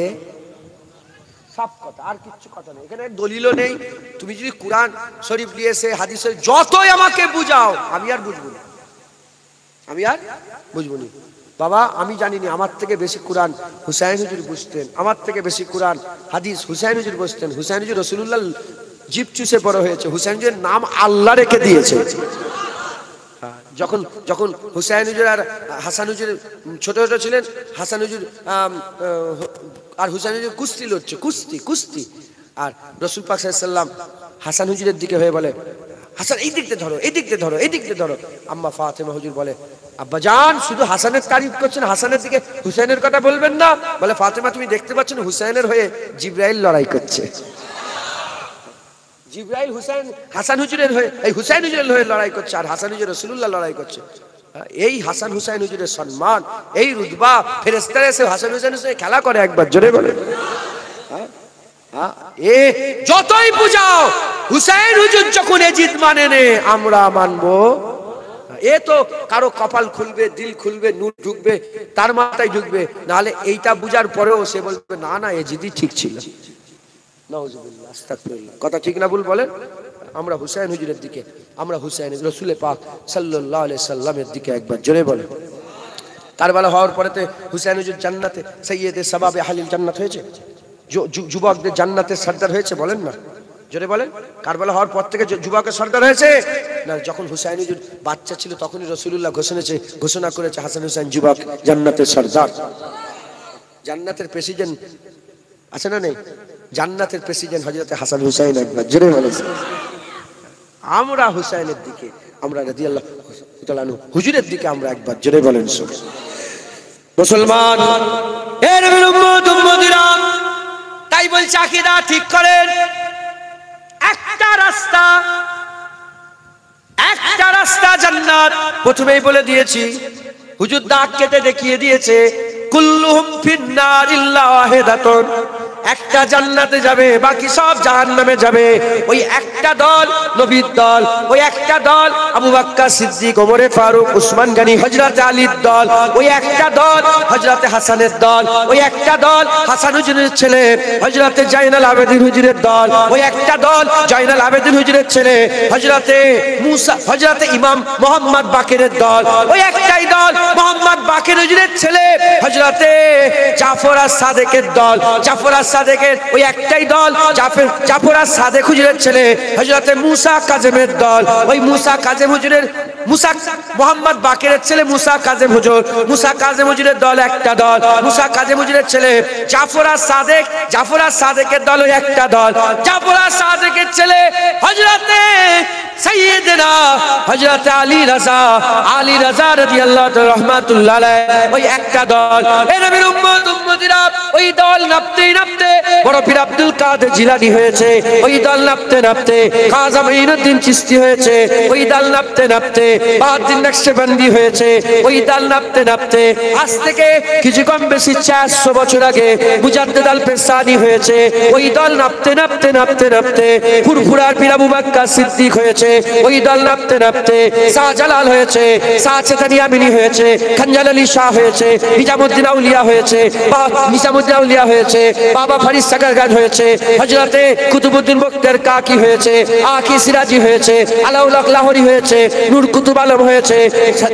সব কথা, আর কিছু কথা নেই এখানে, দলিলও নেই। তুমি যদি কুরআন শরীফ নিয়ে এসে হাদিস শরীফ যতই আমাকে বুঝাও, আমি আর বুঝবো না, আমি আর বুঝবো না। বাবা আমি জানিনি, আমার থেকে বেশি কোরআন হুসাইন হুজুর বুঝতেন, আমার থেকে বেশি কোরআন হাদিস হুসাইন হুজুর বুঝতেন। হুসাইন হুজুর রাসূলুল্লাহ জিভ চুষে বড় হয়েছে, হুসাইন হুজুরের নাম আল্লাহ রেখে দিয়েছে। যখন যখন হুসাইন হুজুর আর হাসান হুজুর ছোট ছোট ছিলেন, হাসান হুজুর আর হুসাইন হুজুর কুস্তি লড়ছে, কুস্তি কুস্তি। আর রাসূল পাক সাল্লাল্লাহু আলাইহি ওয়াসাল্লাম হাসান হুজুরের দিকে হয়ে বলে, হাসান এই দিকতে ধরো, এই দিকতে ধরো, এই দিকতে ধরো। আম্মা ফাতেমা হুজুর বলে, আব্বাজান শুধু হাসানের তারিফ করছেন, হাসানের দিকে হুসাইনের কথা বলবেন না। বলে, ফাতেমা তুমি দেখতে পাচ্ছ না হুসাইনের হয়ে জিবরাইল লড়াই করছে। জিবরাইল হুসাইন হাসান হুজুরের হয়ে, এই হুসাইন হুজুরের হয়ে লড়াই করছে, আর হাসান হুজুর রাসূলুল্লাহ লড়াই করছে। এই হাসান হুসাইন হুজুরের সম্মান, এই রুতবা, ফেরেশতারা এসে হাসান হুসাইনের সঙ্গে খেলা করে, একবার জোরে বলে। এ যতই বুঝাও, হুসাইন হুজুর যখন এ জিদ মানে নে আমরা মানবো, এ তো কারো কপাল খুলবে, দিল খুলবে, নূর ঢুকবে, তার মাথায় ঢুকবে। নাহলে এইটা বুঝার পরেও সে বলবে না না এ জিদই ঠিক ছিল। নাউজুবিল্লাহ, আস্তাগফিরুল্লাহ। কথা ঠিক না ভুল বলেন? আমরা হুসাইন হুজুরের দিকে, আমরা হুসাইন রাসূল পাক সাল্লাল্লাহু আলাইহি সাল্লামের দিকে একবার জোরে বলেন। কারবালা হওয়ার পরেতে হুসাইন হুজুর জান্নাতে সাইয়্যিদে শাবাবে আহলিল জান্নাত হয়েছে, যুবকদের জান্নাতের সর্দার হয়েছে, বলেন না জোরে বলেন। কারবালা হওয়ার পর থেকে যুবকের সর্দার হয়েছে না? যখন হুসাইন হুজুর বাচ্চা ছিল তখনই রাসূলুল্লাহ ঘোষণা করেছে হাসান হুসাইন যুবক জান্নাতের সর্দার। জান্নাতের প্রেসিডেন্ট আছে না নেই? জান্নাতের প্রেসিডেন্ট হযরত হাসান হুসাইন, একবার জোরে বলেছে। আমরা হুসাইনের দিকে, আমরা রাদিয়াল্লাহু তাআলা আনহু হুজুরের দিকে আমরা একবার জোরে বলেন। মুসলমান, এ নবীর উম্মত উম্মতিরা, তাই বলছে আকীদা ঠিক করেন। একটা রাস্তা জান্নাত। প্রথমেই বলে দিয়েছি, হুজুর দাগ কেটে দেখিয়ে দিয়েছে, কুল্লুহুম ফিন্নার ইল্লা ওয়াহিদাতুন। একটা জান্নাতে যাবে, বাকি সব জাহান্নামে যাবে। ওই একটা দল নবীর দল, ওই একটা দল আবু বকর সিদ্দিক, ওমরে ফারুক, উসমান গনি, হযরত আলীর দল, ওই একটা দল হযরত হাসানের দল, ওই একটা দল হাসান হুজুরের ছেলে হযরত জাইনাল আবেদিন হুজুরের দল, ওই একটা দল জাইনাল আবেদিন হুজুরের ছেলে হযরত মুসা, হযরত ইমাম মুহাম্মদ বাকেরের দল, ওই একটাই দল মুহাম্মদ বাকের হুজুরের ছেলে হযরত জাফর আস-সাদেকের দল, জাফর সাদেকের ওই একটাই দল জাফর সাদেক হুজুরের ছেলে হযরত মুসা কাজেমের দল, ওই মুসা কাজেম হুজুরের, মুসা মুহাম্মদ বাকেরের ছেলে মুসা কাজেম হুজুর, মুসা কাজেম হুজুরের দল একটা দল, মুসা কাজেম হুজুরের ছেলে জাফর সাদেক, জাফর সাদেকের দল ওই একটা দল, জাফর সাদেকের ছেলে হযরত সাইয়্যিদনা হযরত আলী রাজা রাদিয়াল্লাহু তাআলা রাহমাতুল্লাহ আলাইহি ওই একটা দল। এ নবীর উম্মত উম্মতিরা, ওই দল নাপতে নাপতে বড় পীর আব্দুল কাদের জিলানী হয়েছে, ওই দল নাপতে নাপতে খাজা মঈনুদ্দিন চিশতি হয়েছে, ওই দল নাপতে নাপতে বাহাউদ্দিন নকশবন্দি হয়েছে, ওই দল নাপতে নাপতে আজ থেকে কিছু কম বেশি 400 বছর আগে মুজাদ্দিদ আল পেসানি হয়েছে, ওই দল নাপতে নাপতে নাপতে নাপতে ফুরফুরার পীর আবু বকর সিদ্দিক হয়েছে, ওই দল নাপতে নাপতে শাহজালাল হয়েছে, শাহ চেতানি আমিনী হয়েছে, খঞ্জাল আলী শাহ হয়েছে, নিজামুদ্দিন আউলিয়া হয়েছে, নিজামুদ্দিন আউলিয়া হয়েছে, বাবা ফরিদ সাগরগান হয়েছে, হযরতে কুতুবউদ্দিন বখতিয়ার কাকি হয়েছে, আকি সিরাজি হয়েছে, আলাউল হক লাহোরি হয়েছে, নূর কুতুব আলম হয়েছে,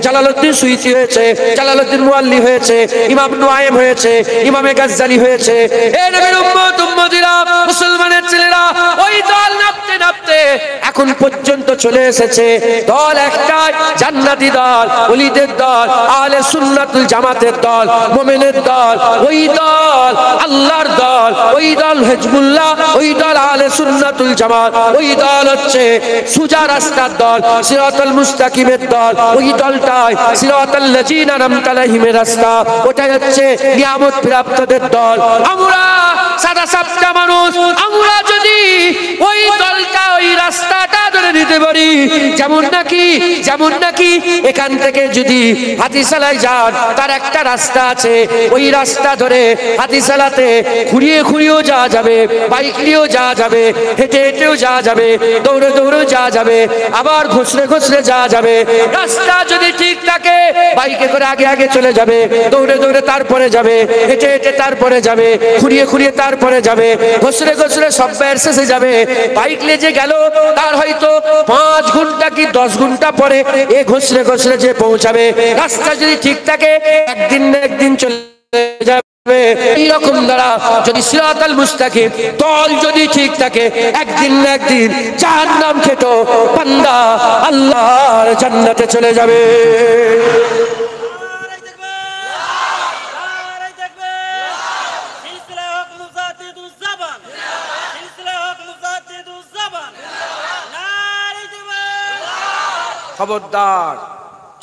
জালালউদ্দিন সুয়ুতি হয়েছে, জালালউদ্দিন মুআল্লি হয়েছে, ইমাম নুআইম হয়েছে, ইমামে গাজ্জালি হয়েছে। এ নবীর উম্মত উম্মতিরা, মুসলমানের ছেলেরা, ওই দল নাপতে নাপতে এখন পর্যন্ত চলে এসেছে দল একটাই, জান্নাতি দল, ওলিদের দল, আহলে সুন্নাতুল জামাতের দল, মুমিনের দল, ওই দল আল্লাহর দল, ওই দল হিজবুল্লাহ, ওই দল আহলে সুন্নাতুল জামাত, ওই দল হচ্ছে সুজা রাস্তার দল, সিরাতাল মুস্তাকিমের দল, ওই দলটাই সিরাতাল লাযিনা আনআমতা আলাইহিমের রাস্তা, ওটাই হচ্ছে নিয়ামত প্রাপ্তদের দল। আমরা সাদা সাপটা মানুষ, আমরা যদি ওই দলটা, ওই রাস্তাটা ধরে নিতে পারি, যেমন নাকি এখান থেকে যদি হাতিশালায় যান, তার একটা রাস্তা আছে, ওই রাস্তা ধরে হাতিশালাতে খুঁড়িয়েও যাওয়া যাবে, বাইক নিয়েও যাওয়া যাবে, হেঁটে হেঁটেও যাওয়া যাবে, দৌড়ে দৌড়েও যাওয়া যাবে, আবার ঘষড়ে যাওয়া যাবে। রাস্তা যদি ঠিক থাকে, বাইকে করে আগে আগে চলে যাবে, দৌড়ে দৌড়ে তারপরে যাবে, হেঁটে হেঁটে তারপরে যাবে, খুঁড়িয়ে তারপরে যাবে, ঘষড়ে সব শেষে যাবে। বাইক নিয়ে যে গেল, তার হয়তো 5 ঘন্টা কি 10 ঘন্টা পরে এ ঘষলে ঘষলে যে পৌঁছাবে, রাস্তা যদি ঠিক থাকে একদিন না একদিন চলে যাবে। এইরকম দ্বারা যদি সিরাতাল মুস্তাকিম তল যদি ঠিক থাকে একদিন না একদিন জাহান্নাম খেটো বান্দা আল্লাহর জান্নাতে চলে যাবে। খবরদার,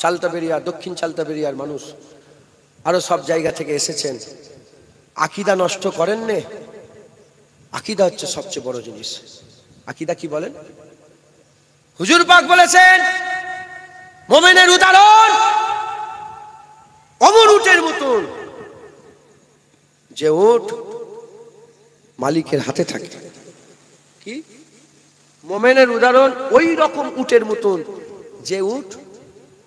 চালতাবেরিয়া, দক্ষিণ চালতাবেরিয়ার মানুষ আরো সব জায়গা থেকে এসেছেন, আকীদা নষ্ট করেন নে। আকীদা হচ্ছে সবচেয়ে বড় জিনিস। আকীদা কি বলেন? হুজুর পাক বলেছেন মুমিনের উদাহরণ অমর উটের মতন, যে উট মালিকের হাতে থাকে। কি মুমিনের উদাহরণ? ওই রকম উটের মতন যে উট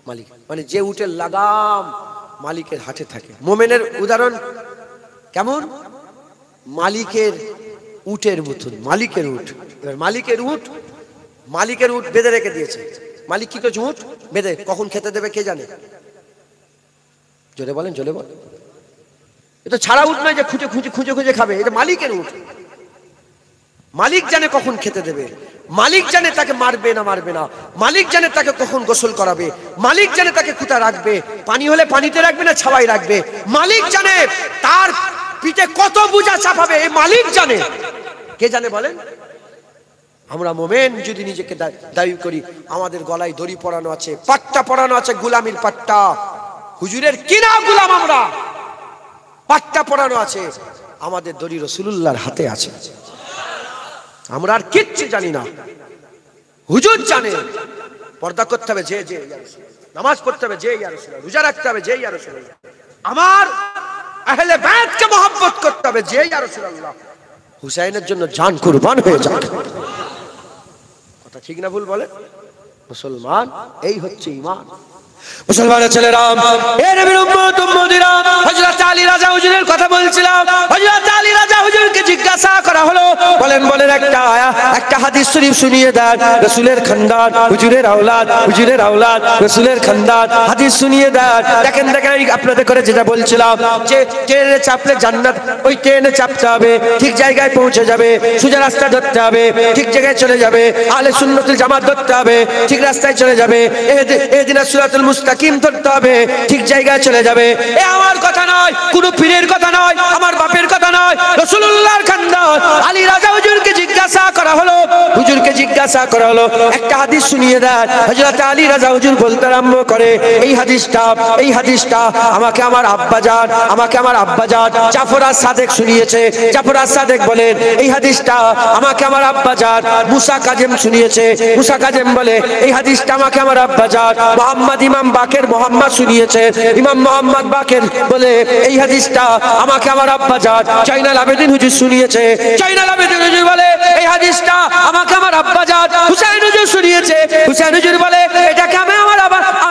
মালিক, মানে যে উটের লাগাম মালিকের হাতে থাকে। মুমিনের উদাহরণ কেমন? মালিকের উটের মতন। মালিকের উট, এবার মালিকের উট বেঁধে রেখে দিয়েছে। মালিক কি করছে? উট বেঁধে, কখন খেতে দেবে কে জানে? জোরে বলেন, জোরে বলেন। এটা ছাড়া উট নয় যে খুঁজে খুঁজে খাবে, এটা মালিকের উট। মালিক জানে কখন খেতে দেবে, মালিক জানে তাকে মারবে না মারবে না, মালিক জানে তাকে কখন গোসল করাবে, মালিক জানে তাকে কোথায় রাখবে, পানি হলে পানিতে রাখবে না ছাওয়ায় রাখবে, মালিক জানে তার পিঠে কত বোঝা চাপাবে, এই মালিক জানে। কে জানে বলেন? আমরা মোমেন যদি নিজেকে দাবি করি, আমাদের গলায় দড়ি পরানো আছে, পাট্টা পরানো আছে, গোলামির পাট্টা। হুজুরের কিনা গোলাম আমরা, পাট্টা পরানো আছে, আমাদের দড়ি রাসূলুল্লাহর হাতে আছে। আমরা আর কিচ্ছু জানি না, হুজুর জানে। পর্দা করতে হবে যে যে, নামাজ পড়তে হবে যে ইয়া রাসূলুল্লাহ, রোজা রাখতে হবে যে ইয়া রাসূলুল্লাহ, আমার আহলে বাইতকে মহব্বত করতে হবে যে ইয়া রাসূলুল্লাহ। হুসাইনের জন্য জান কুরবান হয়ে যাক। কথা ঠিক না ভুল বলে? মুসলমান এই হচ্ছে ঈমান। মুসলমানের ছেলেরা, এ নবীর উম্মত উম্মতিরা, হযরত আলী রাজা হুজুরের কথা বলছিলাম। হযরত আলী রাজা হুজুরকে জিজ্ঞাসা করা হলো, বলেন একটা হাদিস শরীফ শুনিয়ে দেন। রাসূলের খানদান, হুজুরের আওলাদ রাসূলের খানদান, হাদিস শুনিয়ে দেন। দেখেন আপনাদের করে যেটা বলছিলাম, যে ট্রেনে চাপলে জান্নাত, ওই ট্রেনে চাপতে হবে, ঠিক জায়গায় পৌঁছে যাবে, সোজা রাস্তা ধরতে হবে, ঠিক জায়গায় চলে যাবে, আহলে সুন্নাতুল জামাত ধরতে হবে, ঠিক রাস্তায় চলে যাবে, এহদিনাস সিরাতাল মুস্তাকিম ধরতে হবে, ঠিক জায়গায় চলে যাবে। এ আমার কথা নয়, কোন পীরের কথা নয়, আমার বাপের কথা নয়, রাসূলুল্লাহর খানদান। আলী রাজা হুজুরকে জিজ্ঞাসা করা হলো, একটা হাদিস শুনিয়ে দেন। হযরত আলী রাজা হুজুর বলতে আরম্ভ করে, এই হাদিসটা আমাকে আমার আব্বাজান জাফর আস-সাদেক শুনিয়েছে। জাফর আস-সাদেক বলেন, এই হাদিসটা আমাকে আমার আব্বাজান মুসা কাজেম শুনিয়েছে। মুসা কাজেম বলে, এই হাদিসটা আমাকে আমার আব্বাজান ইমাম বাকের মোহাম্মদ শুনিয়েছে। ইমাম মোহাম্মদ বাকের বলে, এই হাদিসটা আমাকে আমার আব্বাজান জয়নাল আবেদিন হুজুর শুনিয়েছে। জয়নাল আবেদিন হুজুর বলে, এই হাদিসটা আমাকে আমার আব্বাজান হুসাইন হুজুর শুনিয়েছে। হুসাইন হুজুর বলে, এটাকে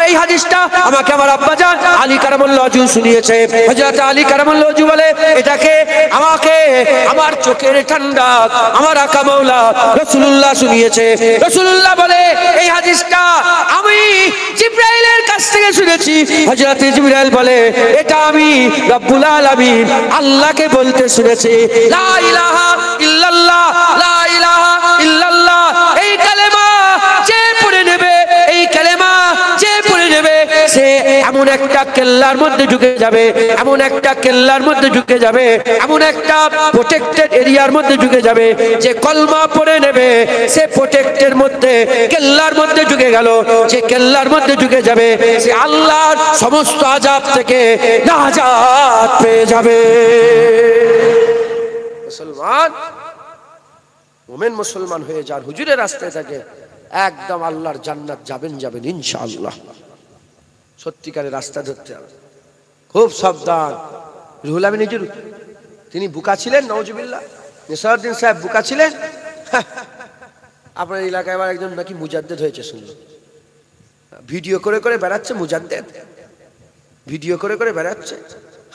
এই হাদিসটা আমাকে আমার আব্বাজান আলী কারামুল্লাহ ওয়াজহু শুনিয়েছে। হযরত আলী কারামুল্লাহ ওয়াজহু বলে, এটাকে আমাকে আমার চোখের ঠান্ডা আমার আকা মাওলা রাসূলুল্লাহ শুনিয়েছে। রাসূলুল্লাহ বলে, এই হাদিসটা আমি জিবরাইলের কাছ থেকে শুনেছি। হযরত জিবরাইল বলে, এটা আমি রব্বুল আলামিন আল্লাহকে বলতে শুনেছি। লা ইলাহা ইল্লাল্লাহ, লা ইলাহা ইল্লাল্লাহ, এই কালেমা যে পড়ে নেবে, এই কালেমা যে পড়ে নেবে, সে এমন একটা কেল্লার মধ্যে ঢুকে যাবে, এমন একটা কেল্লার মধ্যে ঢুকে যাবে, এমন একটা প্রোটেক্টেড এরিয়ার মধ্যে ঢুকে যাবে, যে কলমা পড়ে নেবে সে প্রোটেক্টের মধ্যে কেল্লার মধ্যে ঢুকে গেল। যে কেল্লার মধ্যে ঢুকে যাবে সে আল্লাহর সমস্ত আযাব থেকে নাজাত পেয়ে যাবে। মুসলমান, মুমিন মুসলমান হয়ে যার হুজুরের রাস্তায় থাকে, একদম আল্লাহর জান্নাত যাবেন ইনশাআল্লাহ। সত্যিকারের রাস্তা ধরতে হবে, খুব সাবধান। রুহুল আমিন হুজুর তিনি বুকা ছিলেন, নাউজুবিল্লাহ। নিসারউদ্দিন সাহেব বুকা ছিলেন। আপনার এলাকায় আবার একজন নাকি মুজাদ্দেদ হয়েছে শুনলাম, ভিডিও করে করে বেড়াচ্ছে। মুজাদ্দেদ ভিডিও করে করে বেড়াচ্ছে,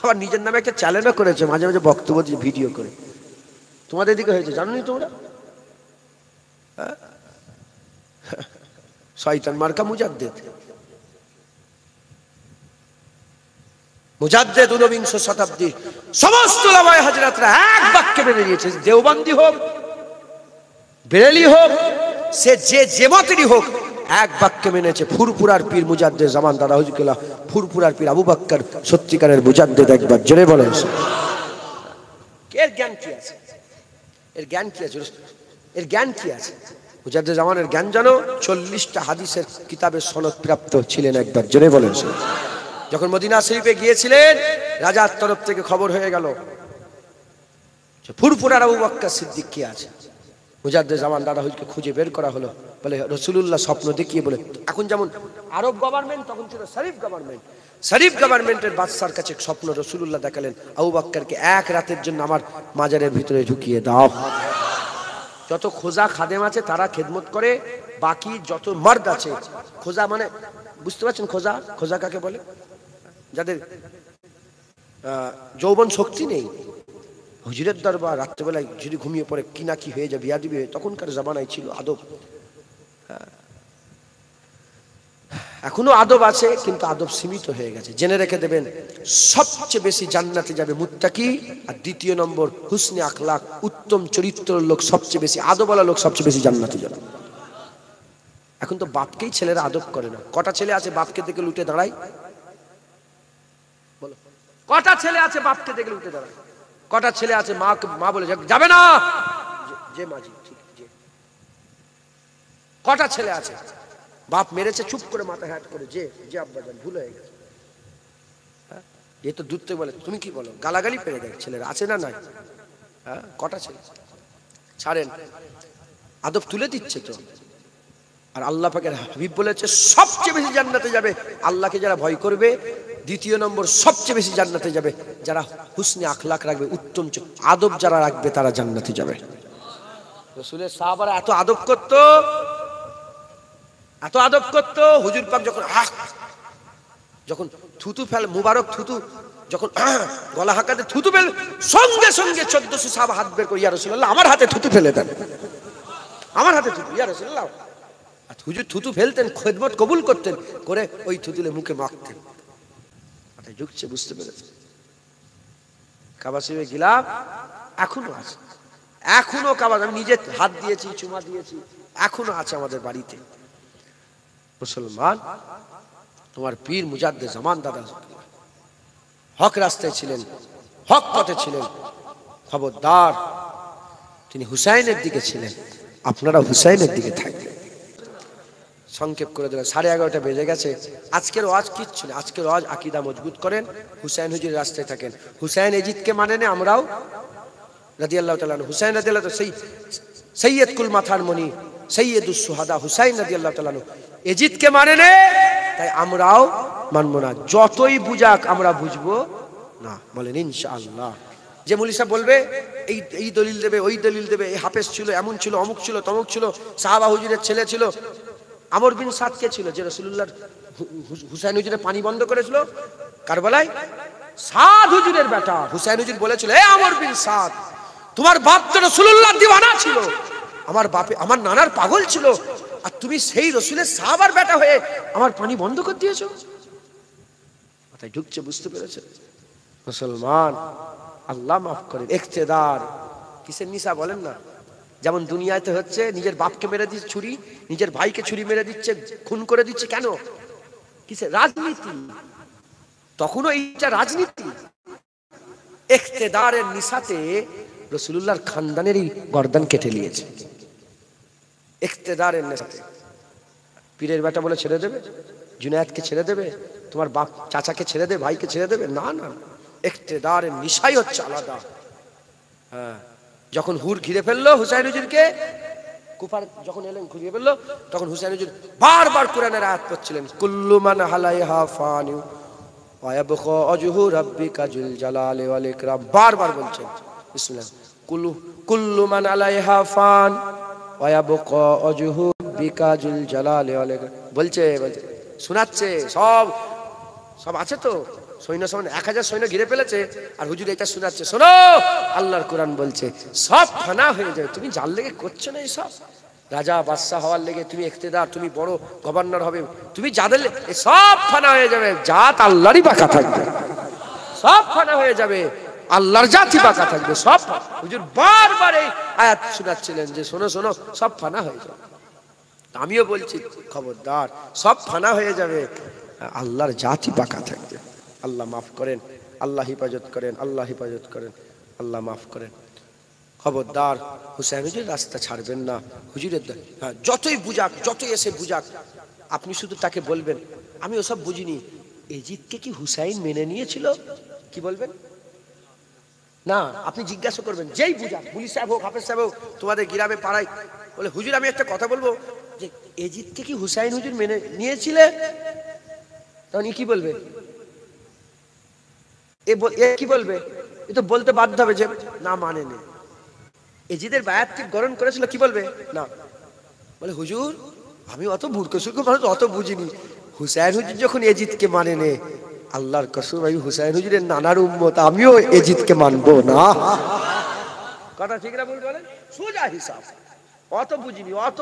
আবার নিজের নামে একটা চ্যানেলও করেছে, মাঝে মাঝে বক্তব্য দিয়ে ভিডিও করে। তোমাদের দিকে হয়েছে জানো নি তোমরা? শয়তান মার্কা মুজাদ্দেদ। মুজাদ্দেদ ঊনবিংশ শতাব্দীর সমস্ত উলামায়ে হযরতরা এক বাক্যে মেনে নিয়েছে, দেওবন্দি হোক, বেরেলি হোক, সে যে মতেরই হোক, এক বাক্যে মেনেছে ফুরফুরার পীর মুজাদ্দেদ জামান দাদা হুজুরুল্লাহ, ফুরফুরার পীর আবু বকর সত্যিকারের মুজাদ্দেদ। একবার জোরে বলেন। এর জ্ঞান কি আছে? এর জ্ঞান কি আছে? এর জ্ঞান কি আছে? মুজাদ্দেদ জামানের জ্ঞান জানো? 40টা হাদিসের কিতাবের সনদ প্রাপ্ত ছিলেন। একবার জোরে বলেন। যখন মদিনা শরীফে গিয়েছিলেন, রাজার তরফ থেকে খবর হয়ে গেল ফুরফুরার আবু বকর সিদ্দিক কি আছে। মুজাদ্দেদ জামান দাদা হুজুরকে খুঁজে বের করা হলো, বলে রাসূলুল্লাহ স্বপ্ন দেখিয়ে বলে, এখন যেমন আরব গভর্নমেন্ট, তখন ছিল শরীফ গভর্নমেন্ট, শরীফ গভর্নমেন্টের বাদশার কাছে স্বপ্ন রাসূলুল্লাহ দেখালেন, আবু বকরকে এক রাতের জন্য আমার মাজারের ভিতরে ঢুকিয়ে দাও। যত খোজা খাদেম আছে তারা খেদমত করে, বাকি যত মর্দ আছে, খোজা মানে বুঝতে পারছেন খোজা? খোজা কাকে বলে? যাদের যৌবন শক্তি নেই, হুজুরের দরবার রাত্রেবেলায় যদি ঘুমিয়ে পড়ে কি না কি হয়ে যাবে, বিয়া দিবে, তখনকার জামানায় ছিল আদব। এখনো আদব আছে, কিন্তু আদব সীমিত হয়ে গেছে। জেনে রেখে দেবেন, সবচেয়ে বেশি জান্নাতে যাবে মুত্তাকি, আর দ্বিতীয় নম্বর হুসনে আখলাক, উত্তম চরিত্রের লোক সবচেয়ে বেশি, আদবওয়ালা লোক সবচেয়ে বেশি জান্নাতে যাবে। এখন তো বাপকেই ছেলেরা আদব করে না। কটা ছেলে আছে বাপকে দেখে লুটে দাঁড়ায়? বলো, কটা ছেলে আছে বাপকে দেখে লুটে দাঁড়ায়? কটা ছেলে আছে মা বলে যাবে না, যে মাঝি ঠিক যে। কটা ছেলে আছে বাপ মেরেছে চুপ করে মাথা হ্যাট করে যে আব্বা জান ভুল হয়ে গেছে, এ তো দূর থেকে বলে তুমি কি বলো, গালাগালি পেরে দেয়। ছেলেরা আছে না নাই? হ্যাঁ, কটা ছেলে? ছাড়েন, আদব তুলে দিচ্ছে তো। আর আল্লাহ পাকের হাবিব বলেছে সবচেয়ে বেশি জান্নাতে যাবে আল্লাহকে যারা ভয় করবে। দ্বিতীয় নম্বর সবচেয়ে বেশি জান্নাতে যাবে যারা হুসনে আখলাক রাখবে, উত্তম আদব যারা রাখবে, তারা জান্নাতে যাবে। রাসূলের সাহাবারা এত আদব করতো, এত আদব করতো। হুজুর পাক যখন থুতু ফেল, মুবারক থুতু যখন গলা হাঁকাতে থুতু ফেল, সঙ্গে সঙ্গে 1400 সাহাবা হাত বের করে, ইয়া রাসূলুল্লাহ আমার হাতে থুতু ফেলে দেন, আমার হাতে থুতু, ইয়া রাসূলুল্লাহ। আর হুজুর থুতু ফেলতেন, খেদমত কবুল করতেন, করে ওই থুতুলে মুখে মাখতেন। মাথায় ঢুকছে, বুঝতে পেরেছে? কাবা শরীফে গিলাফ এখনো আছে, এখনো কাবা, আমি নিজে হাত দিয়েছি, চুমা দিয়েছি, এখনো আছে আমাদের বাড়িতে। মুসলমান, তোমার পীর মুজাদ্দেদ জামান দাদা হক রাস্তায় ছিলেন, হক পথে ছিলেন। খবরদার, তিনি হুসাইনের দিকে ছিলেন, আপনারা হুসাইনের দিকে থাকবেন। সংক্ষেপ করে দিলেন, 11:30 বেজে গেছে। আজকের ওয়াজ কিচ্ছু না, আজকের ওয়াজ আকীদা মজবুত করেন, হুসাইন হুজুরের রাস্তায় থাকেন। হুসাইন এজিদকে মানে না, আমরাও রাদিয়াল্লাহু তাআলা আনহু, হুসাইন রাদিয়াল্লাহু তাআলা, সেই সৈয়দ কুল মাথার মনি, সৈয়দুস সুহাদা হুসাইন রাদিয়াল্লাহু তাআলা আনহু এজিদকে মানে না, তাই আমরাও মানবো না। যতই বুঝাক আমরা বুঝবো না। বলেন ইনশাআল্লাহ। যে মুলি সাহেব বলবে এই দলিল দেবে, ওই দলিল দেবে, এই হাফেজ ছিল, এমন ছিল, অমুক ছিল, তমুক ছিল, সাহাবা হুজুরের ছেলে ছিল। আমর বিন সাদ কে ছিল যে রাসূলুল্লাহর হুসাইন হুজুরের পানি বন্ধ করেছিল কারবালায়? সাদ হুজুরের বেটা। হুসাইন হুজুর বলেছিল, এ আমর বিন সাদ, তোমার বাপ তো রাসূলুল্লাহর দিওয়ানা ছিল, আমার নানার পাগল ছিল, আর তুমি সেই রাসূলের সাহাবার বেটা হয়ে আমার পানি বন্ধ করে দিয়েছো। মাথায় ঢুকছে, বুঝতে পেরেছে? মুসলমান, আল্লাহ মাফ করেন। ইক্তেদার কিসের নিশা বলেন না? যেমন দুনিয়াতে হচ্ছে, নিজের বাপকে মেরে দিচ্ছে ছুরি, নিজের ভাইকে ছুরি মেরে দিচ্ছে, খুন করে দিচ্ছে, কেন? কিসের? রাজনীতি। তখনও এইটা রাজনীতি। ইক্তেদারের নিশাতে রাসূলুল্লাহর খানদানেরই গর্দান কেটে নিয়েছে। ইক্তেদারের নেশাতে পীরের বেটা বলে ছেড়ে দেবে? জুনায়েদকে ছেড়ে দেবে? তোমার বাপ চাচাকে ছেড়ে দেবে? ভাইকে ছেড়ে দেবে? না না, ইক্তেদারের নিশাই হচ্ছে আলাদা। হ্যাঁ, যখন হুর ঘিরে ফেললো হুসাইন হুজুরকে, কুফার যখন এলেন ঘুরিয়ে ফেললো, তখন হুসাইন হুজুর বারবার কোরআনের আয়াত পড়ছিলেন, কুল্লু মান আলাইহা ফান ওয়া ইয়াবকা ওয়াজহু রাব্বিকা যুল জালালি ওয়াল ইকরাম, বারবার বলছেন। বিসমিল্লাহ, কুল্লু মান আলাইহা ফান ওয়া ইয়াবকা ওয়াজহু রাব্বিকা যুল জালালি ওয়াল ইকরাম, বলছে শোনাচ্ছে। সব আছে তো, সৈন্য সমান 1000 সৈন্য ঘিরে ফেলেছে, আর হুজুর এটা শোনাচ্ছে, শোনো আল্লাহর কোরআন বলছে সব ফানা হয়ে যাবে, তুমি জাল লেগে করছো না, এইসব রাজা বাদশা হওয়ার লেগে তুমি ইখতিদার, তুমি বড় গভর্নর হবে, তুমি যাদের সব ফানা হয়ে যাবে, জাত আল্লাহরই বাঁকা থাকবে, সব ফানা হয়ে যাবে, আল্লাহর জাতি বাঁকা থাকবে সব। হুজুর বারবার এই আয়াত শোনাচ্ছিলেন যে শোনো শোনো সব ফানা হয়ে যাবে। আমিও বলছি খবরদার, সব ফানা হয়ে যাবে, আল্লাহর জাতি বাঁকা থাকবে। আল্লাহ মাফ করেন, আল্লাহ হিফাজত করেন, আল্লাহ হিফাজত করেন, আল্লাহ মাফ করেন। খবরদার হুসাইন হুজুরের রাস্তা ছাড়বেন না। হুজুরের যতই বুঝাক, যতই এসে বুঝাক, আপনি শুধু তাকে বলবেন আমি ওসব বুঝিনি, এজিদকে কি হুসাইন মেনে নিয়েছিল, কি বলবেন না? আপনি জিজ্ঞাসা করবেন, যেই বুঝাক, পুলিশ সাহেব হোক, হাফেজ সাহেব হোক, তোমাদের গ্রামে পাড়ায়, বলে হুজুর আমি একটা কথা বলবো যে এজিদকে কি হুসাইন হুজুর মেনে নিয়েছিলে, তখন কি বলবে? এ কি বলবে? এ তো বলতে বাধ্য হবে যে না মানে নেই। এজিদের বায়াতকে গ্রহণ করেছিল, কি বলবে? না। বলে হুজুর আমি অত মূর্খ মানুষ, অত বুঝিনি, হুসাইন হুজুর যখন এজিদকে মানে নে, আল্লাহর কসম আমি হুসাইন হুজুরের নানার উম্মত, আমিও এজিদকে মানবো না। কথা ঠিক না ভুল বলেন? সোজা হিসাব। অত বুঝিনি, অত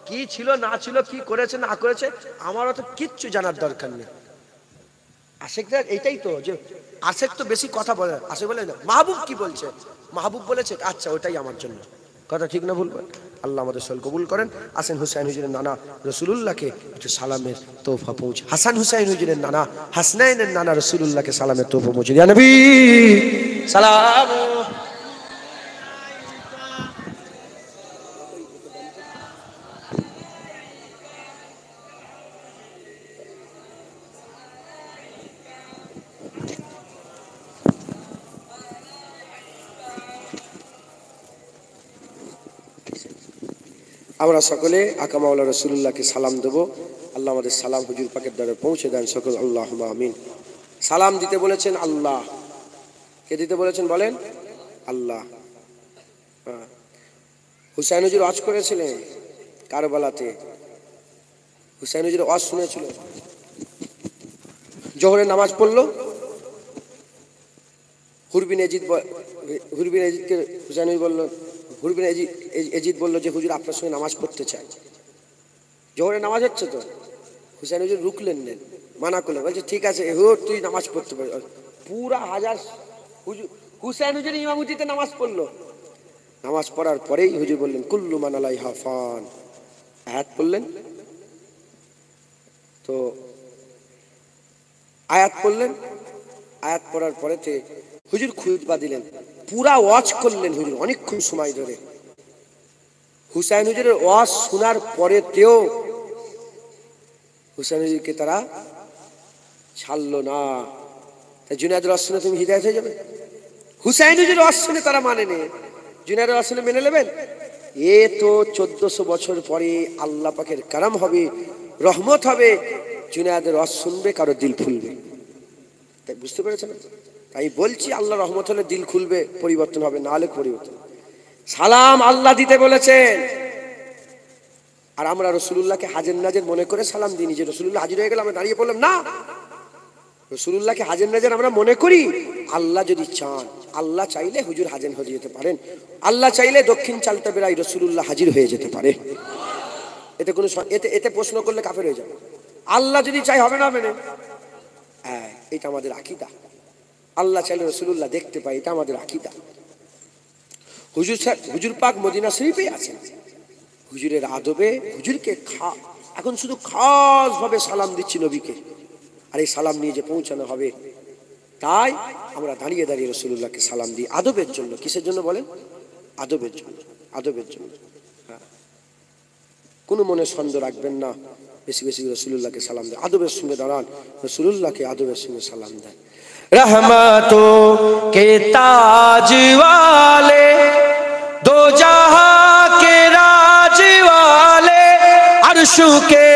কি ছিল না ছিল, কি করেছে না করেছে, আমার অত কিচ্ছু জানার দরকার নেই। আশেকরা এইটাই তো, যে আশেক তো বেশি কথা বলে, আশেক বলে না মাহবুব কি বলছে, মাহবুব বলেছে আচ্ছা ওটাই আমার জন্য। কথা ঠিক না ভুল বলেন? আল্লাহ আমাদের সল কবুল করেন। আসেন হুসাইন হুজুরের নানা রসুলুল্লাহকে একটু সালামের তোহফা পৌঁছে, হাসান হুসাইন হুজুরের নানা, হাসনাইনের নানা রসুলুল্লাহকে সালামের তোহফা পৌঁছে। ইয়া নবী সালাম। আমরা সকলে আকা মাওলা রসুলুল্লাহকে সালাম দেবো। আল্লাহ আমাদের সালাম হুজুর পাকের দ্বারা পৌঁছে দেন সকল। আল্লাহুম্মা আমিন। সালাম দিতে বলেছেন আল্লাহ, কে দিতে বলেছেন বলেন? আল্লাহ। হুসাইন হুজুর ওয়াজ করেছিলেন কারবালাতে, হুসাইন হুজুর ওয়াজ শুনেছিল, জোহরের নামাজ পড়লো, হুরবিন এজিদকে হুসাইন হুজুর বলল, হুরবিন এজিদ বলল যে হুজুর আপনার সঙ্গে নামাজ পড়তে চাই। জোহরের নামাজ হচ্ছে তো, হুসাইন হুজুর রুকলেন নেন, মানা করলেন, বলছে ঠিক আছে হুজুর তুই নামাজ পড়তে পারিস। পুরা হাজার হুসাইন হুজুর ইমামতিতে নামাজ পড়লো। নামাজ পড়ার পরেই হুজুর বললেন কুল্লু মান আলাইহা ফান, আয়াত পড়লেন। তো আয়াত পড়লেন, আয়াত পড়ার পরেতে হুজুর খুতবা দিলেন, পুরা ওয়াজ করলেন হুজুর অনেকক্ষণ সময় ধরে। হুসাইন হুজুরের ওয়াজ শোনার পরেতেও হুসাইন হুজুরকে তারা ছাড়লো না। তাই জুনায়েদের ওয়াজ শুনে তুমি হিদায়াত হয়ে যাবে? হুসাইন হুজুরের ওয়াজ শুনে তারা মানে নে, জুনায়েদের ওয়াজ শুনে মেনে নেবেন? এ তো 1400 বছর পরে আল্লাহ পাকের কারাম হবে, রহমত হবে, জুনায়েদের ওয়াজ শুনবে কারো দিল ফুলবে। তাই বুঝতে পেরেছেন? তাই বলছি আল্লাহ রহমত হলে দিল খুলবে, পরিবর্তন হবে, না হলে পরিবর্তন। সালাম আল্লাহ দিতে বলেছেন, আর আমরা রসুলুল্লাহকে হাজের নাজের মনে করে সালাম দিই। যে রসুলুল্লাহ হাজির হয়ে গেল আমরা দাঁড়িয়ে পড়লাম না, রসুলুল্লাহকে হাজের নাজের আমরা মনে করি। আল্লাহ যদি চান, আল্লাহ চাইলে হুজুর হাজের হয়ে যেতে পারেন, আল্লাহ চাইলে দক্ষিণ চালতে বেড়াই রসুলুল্লাহ হাজির হয়ে যেতে পারে। এতে কোনো এতে প্রশ্ন করলে কাফের হয়ে যাবে। আল্লাহ যদি চাই হবে না মেনে, হ্যাঁ এটা আমাদের আকীদা। আল্লাহ চাইলে রসুলুল্লাহ দেখতে পাই, এটা আমাদের আকীদা। হুজুর পাক মদিনা শরীফে আছেন, হুজুরের আদবে হুজুরকে এখন শুধু খাস ভাবে সালাম দিচ্ছি নবীকে, আর এই সালাম নিয়ে যে পৌঁছানো হবে, তাই আমরা দাঁড়িয়ে দাঁড়িয়ে রসুলুল্লাহকে সালাম দিই আদবের জন্য। কিসের জন্য বলেন? আদবের জন্য, আদবের জন্য। হ্যাঁ, কোনো মনে সন্দেহ রাখবেন না, বেশি বেশি রসুলুল্লাহকে সালাম দেন, আদবের সঙ্গে দাঁড়ান, রসুলুল্লাহকে আদবের সঙ্গে সালাম দেন। रहमतों के ताज वाले, दो जहां के राज वाले, अर्शों के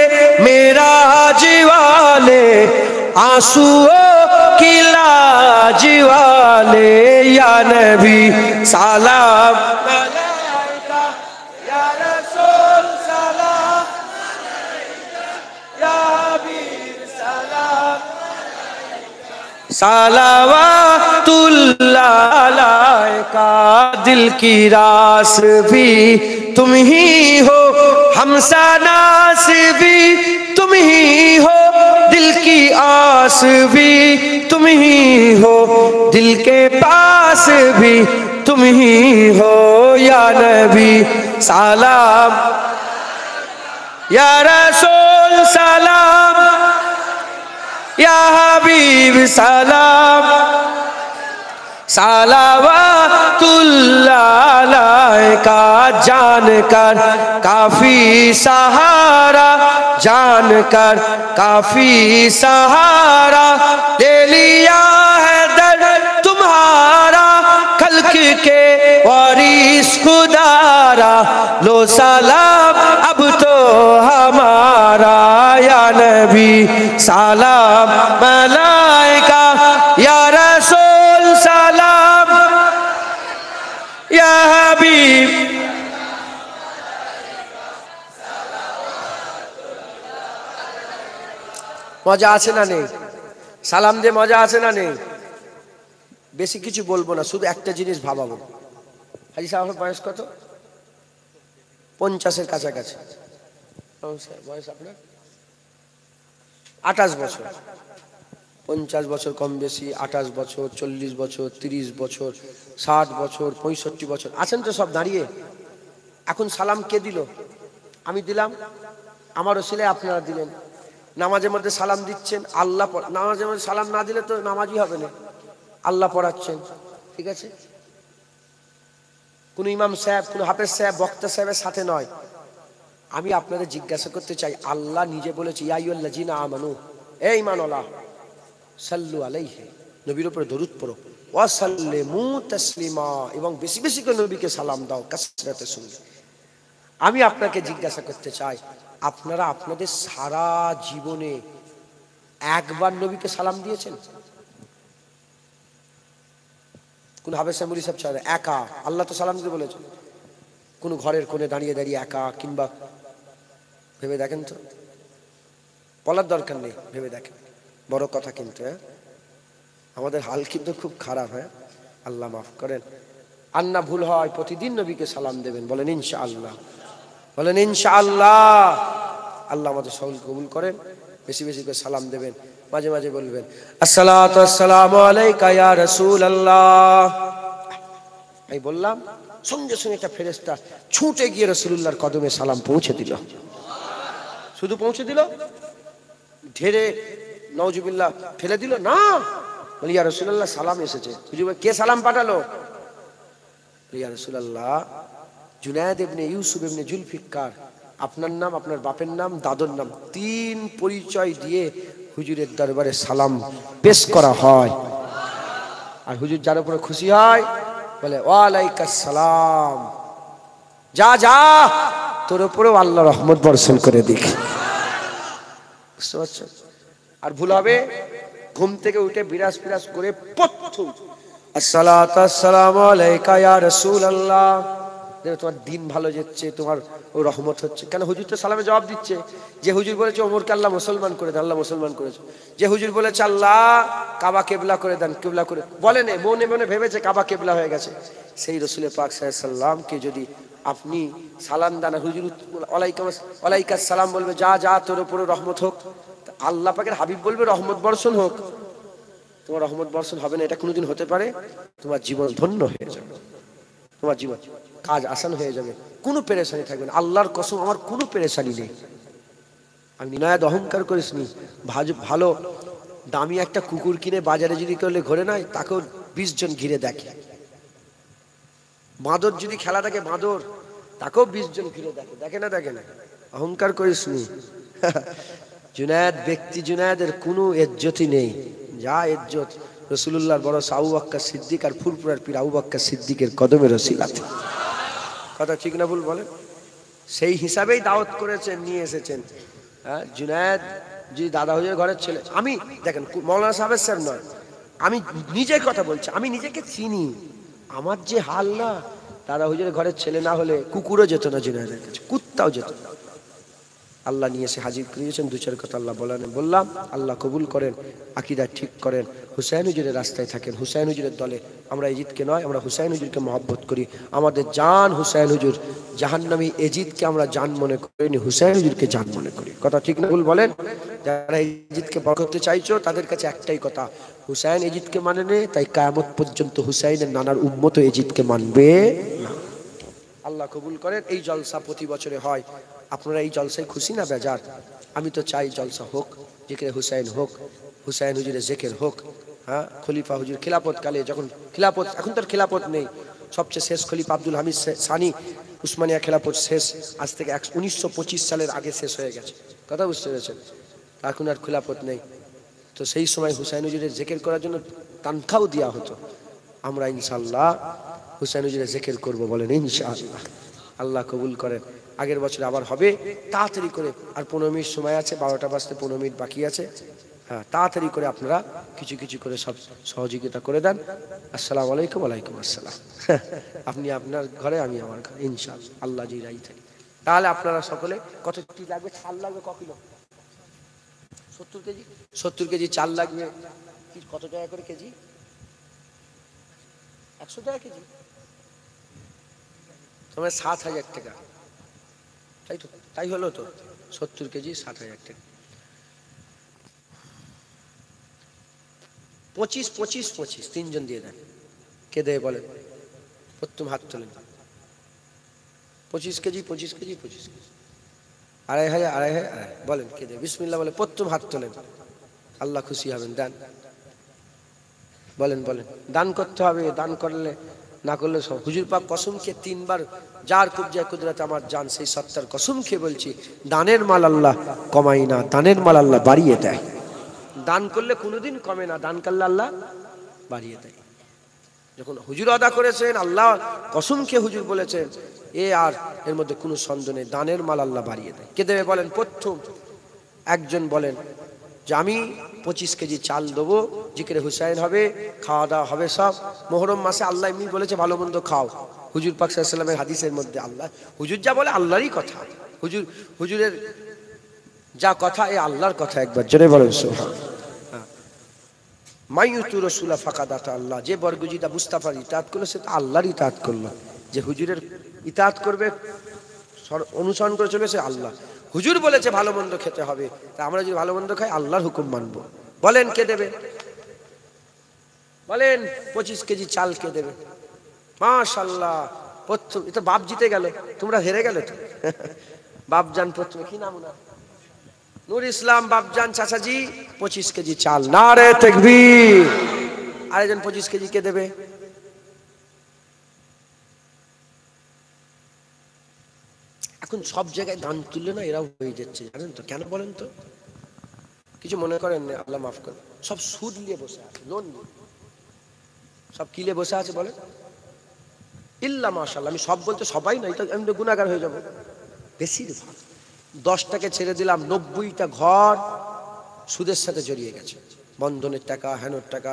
मेराज वाले, आंसुओं की लाज वाले, या नबी सलाम अलैका, या रसूल सलाम अलैका, या हबीब सलाम सलावतुल्लाह अलैका। दिल की रास भी तुम ही हो, हमसानास भी तुम ही हो, दिल की आस भी तुम ही हो, दिल के पास भी तुम ही हो। या नबी सलाम, या रसूल सलाम, या हबीब सलाम, सलावतुल्लाह अलैका। जानकर काफी सहारा, जानकर काफी सहारा, ले लिया है दर तुम्हारा, खल्क के वारिस खुदारा, लो सलाम अब तो हमारा। या नबी सलाम मलाइका, या रसूल सलाम, या हबीब। মজা আছে না নেই? সালাম দিয়ে মজা আছে না নেই? বেশি কিছু বলবো না, শুধু একটা জিনিস ভাবাবো। হাজি সাহেবের বয়স কত? 50-এর কাছাকাছি। বয়স আপনার 28 বছর। 50 বছর কম বেশি, 28 বছর, 40 বছর, 30 বছর, 60 বছর, 65 বছর আছেন তো সব দাঁড়িয়ে। এখন সালাম কে দিল? আমি দিলাম, আমার ওসিলে আপনারা দিলেন। নামাজের মধ্যে সালাম দিচ্ছেন, আল্লাহ নামাজের মধ্যে সালাম না দিলে তো নামাজই হবে না, আল্লাহ পড়াচ্ছেন, ঠিক আছে? কোন ইমাম সাহেব, কোন হাফেজ সাহেব, বক্তা সাহেবের সাথে নয়। আমি আপনাদের জিজ্ঞাসা করতে চাই, আল্লাহ নিজে বলেছে ইয়া আইয়ুহাল্লাযীনা আমানু, হে ঈমানওয়ালা, সাল্লু আলাইহি, নবীর উপরে দরুদ পড়ো, ওয়া সাল্লিমু তাসলিমা, এবং বেশি বেশি করে নবীকে সালাম দাও কাসরাতের সঙ্গে। আমি আপনাকে জিজ্ঞাসা করতে চাই, আপনারা আপনাদের সারা জীবনে একবার নবীকে সালাম দিয়েছেন? কোন হাফেজ সাহেব, মুফতি সাহেব ছাড়া একা, আল্লাহ তো সালাম দিতে বলেছেন। কোন ঘরের কোণে দাঁড়িয়ে দাঁড়িয়ে একা, কিংবা ভেবে দেখেন তো, বলার দরকার নেই, ভেবে দেখেন, বড় কথা কিন্তু। হ্যাঁ, আমাদের হাল কিন্তু খুব খারাপ। হ্যাঁ, আল্লাহ মাফ করেন। আন্না ভুল হয়, প্রতিদিন নবীকে সালাম দেবেন, বলেন ইনশাআল্লাহ, বলেন ইনশাআল্লাহ। আল্লাহ আমাদের সকল কবুল করেন। বেশি বেশি করে সালাম দেবেন, মাঝে মাঝে বলবেন আসসালাতু আসসালামু আলাইকা ইয়া রাসূলুল্লাহ। আমি বললাম, সঙ্গে সঙ্গে একটা ফেরেশতা ছুটে গিয়ে রাসূলুল্লাহর কদমে সালাম পৌঁছে দিল। শুধু পৌঁছে দিল, ঢেরে নাউজুবিল্লাহ ফেলে দিল না। বলি ইয়া রাসূলুল্লাহ সালাম এসেছে। কে সালাম পাঠালো? ইয়া রাসূলুল্লাহ, জুনায়েদ ইবনে ইউসুফ ইবনে জুলফিকার, আপনার নাম, আপনার বাপের নাম, দাদুর নাম, 3 পরিচয় দিয়ে হুজুরের দরবারে সালাম পেশ করা হয়। আর হুজুর যার উপরে খুশি হয় বলে ওয়া আলাইকাস সালাম, যা যা তোর উপরেও আল্লাহ রহমত বর্ষণ করে দিক। বুঝতে পারছেন? আর ভুল হবে, ঘুম থেকে উঠে বিরাজ ফিরাজ করে প্রথম আসসালাতু আসসালামু আলাইকা ইয়া রাসূলুল্লাহ, তোমার দিন ভালো যাচ্ছে, তোমার ও রহমত হচ্ছে। কেন? হুজুর তো সালামে জবাব দিচ্ছে। যে হুজুর বলেছে ওমরকে আল্লাহ মুসলমান করে দেন, আল্লাহ মুসলমান করেছে। যে হুজুর বলেছে আল্লাহ কাবা কেবলা করে দেন, কেবলা করে বলে নে, মনে মনে ভেবেছে কাবা কেবলা হয়ে গেছে। সেই রাসূল পাক সাল্লাল্লাহু আলাইহি সাল্লামকে যদি আপনি সালাম দেন, হুজুর ওয়ালাইকাস সালাম বলবে যা যা তোর উপরে রহমত হোক, আল্লাহ পাকের হাবিব বলবে রহমত বর্ষণ হোক। তোমার রহমত বর্ষণ হবে না, এটা কোনোদিন হতে পারে? তোমার জীবন ধন্য হয়ে যাবে, তোমার জীবন কাজ আসান হয়ে যাবে, কোনো পেরেশানি থাকবে না। আল্লাহর কসম, আমার কোনো পেরেশানি নেই। আমি নিনায়াত অহংকার করিসনি। ভালো দামি একটা কুকুর কিনে বাজারে যদি করলে ঘরে নাই, তাকেও 20 জন ঘিরে দেখে। বাঁদর যদি খেলা থাকে, বাঁদর, তাকেও 20 জন ঘিরে দেখে, দেখে না? দেখে না? অহংকার করিসনি। জুনায়েদ ব্যক্তি, জুনায়েদের কোনো ইজ্জতই নেই। যা ইজ্জত রাসূলুল্লাহর বড় আবু বকর সিদ্দিক আর ফুরফুরার পীর আবু বকর সিদ্দিকের কদমে রসিলাতে। কথা ঠিক না ভুল বলেন? সেই হিসাবেই দাওয়াত করেছেন, নিয়ে এসেছেন। হ্যাঁ, জুনায়েদ যদি দাদা হুজুরের ঘরের ছেলে, আমি দেখেন মৌলানা সাহেবের স্যার নয়, আমি নিজের কথা বলছি, আমি নিজেকে চিনি। আমার যে হাল না, দাদা হুজুরের ঘরের ছেলে না হলে কুকুরও যেত না জুনায়েদের কাছে, কুত্তাও যেত না। আল্লাহ নিয়ে এসে হাজির করিয়েছেন। দু চার কথা আল্লাহ বললাম, আল্লাহ কবুল করেন, আকীদা ঠিক করেন, হুসাইন হুজুরের রাস্তায় থাকেন, হুসাইন হুজুরের দলে। আমরা এজিদকে নয়, আমরা হুসাইন হুজুরকে মহব্বত করি। আমাদের জান হুসাইন হুজুর, জাহান্নামী এজিদকে আমরা জান মনে করিনি, হুসাইন হুজুরকে জান মনে করি। কথা ঠিক না ভুল বলেন? যারা এজিদকে বড় করতে চাইছো তাদের কাছে একটাই কথা, হুসাইন এজিদকে মানে নে, তাই কিয়ামত পর্যন্ত হুসাইনের নানার উম্মত এজিদকে মানবে না। আল্লাহ কবুল করেন। এই জলসা প্রতি বছরে হয়, আপনারা এই জলসায় খুশি না বেজার? আমি তো চাই জলসা হোক, জিকিরে হুসাইন হোক, হুসাইন হুজুরের জিকির হোক। হ্যাঁ, খলিফা হুজুর খিলাফত কালে, যখন খিলাফত, এখন তো খিলাফত নেই, সবচেয়ে শেষ খলিফা আব্দুল হামিদ সানি উসমানিয়া খিলাফত শেষ, আজ থেকে 1925 সালের আগে শেষ হয়ে গেছে। কথা বুঝতে পেরেছেন? এখন আর খিলাফত নেই। তো সেই সময় হুসাইন হুজুরের জিকির করার জন্য তানখাও দেওয়া হতো। আমরা ইনশাআল্লাহ হুসাইন হুজুরের জিকির করব, বলেন ইনশাআল্লাহ। আল্লাহ কবুল করেন। আগের বছর আবার হবে, তাড়াতাড়ি করে, আর 15 মিনিট সময় আছে, 12টা বাজতে 15 মিনিট বাকি আছে। হ্যাঁ, তাড়াতাড়ি করে আপনারা কিছু কিছু করে সব সহযোগিতা করে দেন। আসসালামু আলাইকুম। ওয়ালাইকুম আসসালাম। আপনি আপনার ঘরে, আমি আমার ঘরে, ইনশাআল্লাহ আল্লাহ জি রাই থাকি। তাহলে আপনারা সকলে, কত কি লাগবে? চাল লাগবে ক কিলো? 70 কেজি। 70 কেজি চাল লাগবে। কত টাকা করে কেজি? 100 টাকা কেজি। তোমার 7,000 টাকা, তাই তো? তাই হলো তো, 70 কেজি 7,000 টাকা। 25 25 25 তিনজন দিয়ে দেন। কে দেবে বলেন? প্রথম হাত তোলেন। 25 কেজি 25 কেজি 25 কেজি, 2,500 2,500 বলেন কে দেবে? বিসমিল্লাহ বলে প্রথম হাত তোলেন, আল্লাহ খুশি হবেন। দেন, বলেন বলেন। দান করতে হবে, দান করলে না করলে সব। হুজুর পাক কসম খেয়ে 3 বার, যার কুবজা কুদরত আমার জান, সেই সত্তার কসম খেয়ে বলছি, দানের মাল আল্লাহ কমাই না, দানের মাল আল্লাহ বাড়িয়ে দেয়। দান করলে কোনোদিন কমে না, দান করলে আল্লাহ বাড়িয়ে দেয়। যখন হুজুর আদা করেছেন, আল্লাহ কসম খেয়ে হুজুর বলেছেন, আর এর মধ্যে কোনো সন্দেহ নেই, দানের মাল আল্লাহ বাড়িয়ে দেয়। কে দেবে বলেন? প্রথম একজন বলেন যে আমি 25 কেজি চাল দেবো, জিকিরে হুসাইন হবে, খাওয়া দাওয়া হবে সব। মুহররম মাসে আল্লাহ এমনি বলেছে ভালো মন্দ খাও। হুজুর পাক সাল্লাল্লাহু আলাইহি ওয়াসাল্লামের হাদিসের মধ্যে আল্লাহ, হুজুর যা বলে আল্লাহরই কথা, হুজুরের যা কথা এ আল্লাহর কথা। একবার জোরে বলেন সুবহানাল্লাহ। মাইয়ুতু রাসূলা ফাকাদ আতা আল্লাহ, যে বরগুজিদা মুস্তাফার ইতাআত করলো সে তো আল্লাহর ইতাআত করলো। যে হুজুরের ইতাআত করবে, অনুসরণ করে চলেছে আল্লাহ। হুজুর বলেছে ভালো মন্দ খেতে হবে, তা আমরা যদি ভালো মন্দ খাই আল্লাহর হুকুম মানবো। বলেন কে দেবে? বলেন 25 কেজি চাল কে দেবে? মাশাআল্লাহ, প্রথম এটা বাপ জিতে গেল, তোমরা হেরে গেলে তো। বাপজান প্রথমে, কি নাম ওনার? নূর ইসলাম বাপজান চাচাজি 25 কেজি চাল। নারে তাকবীর। আরেকজন 25 কেজি কে দেবে? এখন সব জায়গায় দান তুললে না এরাও হয়ে যাচ্ছে, জানেন তো কেন বলেন তো? কিছু মনে করেন না, আল্লাহ মাফ করেন। সব সুদ নিয়ে বসে আছে, লোন নিয়ে, সব কিলে বসে আছে বলেন? ইল্লা মাশাআল্লাহ, আমি সব বলতে সবাই না, এটা আমি তো গুনাহগার হয়ে যাব। বেশিরভাগ 10টাকে ছেড়ে দিলাম, 90টা ঘর সুদের সাথে জড়িয়ে গেছে। বন্ধনের টাকা, হেনোর টাকা,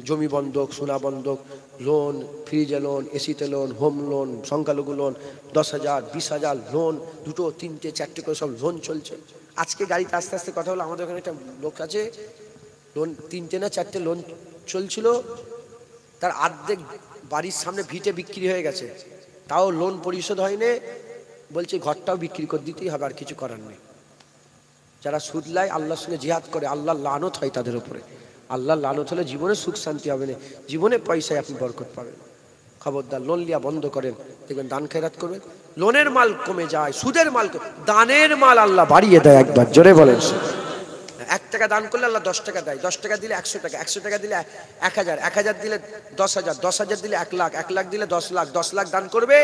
জমি বন্ধক, সোনা বন্ধক, লোন, ফ্রিজে লোন, এসিতে লোন, হোম লোন, সংখ্যালঘু লোন, 10,000 20,000 লোন, 2টো 3টে 4টে করে সব লোন চলছে। আজকে গাড়িতে আস্তে আস্তে কথা হলো, আমাদের ওখানে একটা লোক আছে, লোন 3টে না 4টে লোন চলছিল, তার অর্ধেক বাড়ির সামনে ভিটে বিক্রি হয়ে গেছে, তাও লোন পরিশোধ হয়নি। বলছে ঘরটাও বিক্রি করে দিতেই হবে, আর কিছু করার নেই। যারা সুদ লায়, আল্লাহর সঙ্গে জিহাদ করে, আল্লাহর লানত হয় তাদের উপরে। আল্লাহর লানত হলে জীবনে সুখ শান্তি হবে না, জীবনে পয়সায় আপনি বরকত পাবেন। খবরদার, লোন লিয়া বন্ধ করেন, দেখবেন দান খেরাত করবেন, লোনের মাল কমে যায়, সুদের মাল, দানের মাল আল্লাহ বাড়িয়ে দেয়। একবার জোরে বলেন। 1 টাকা দান করলে আল্লাহ 10 টাকা দেয়, 10 টাকা দিলে 100 টাকা, 100 টাকা দিলে 1000, 1000 দিলে 10,000, 10,000 দিলে 1 লাখ, 1 লাখ দিলে 10 লাখ, 10 লাখ দান করবে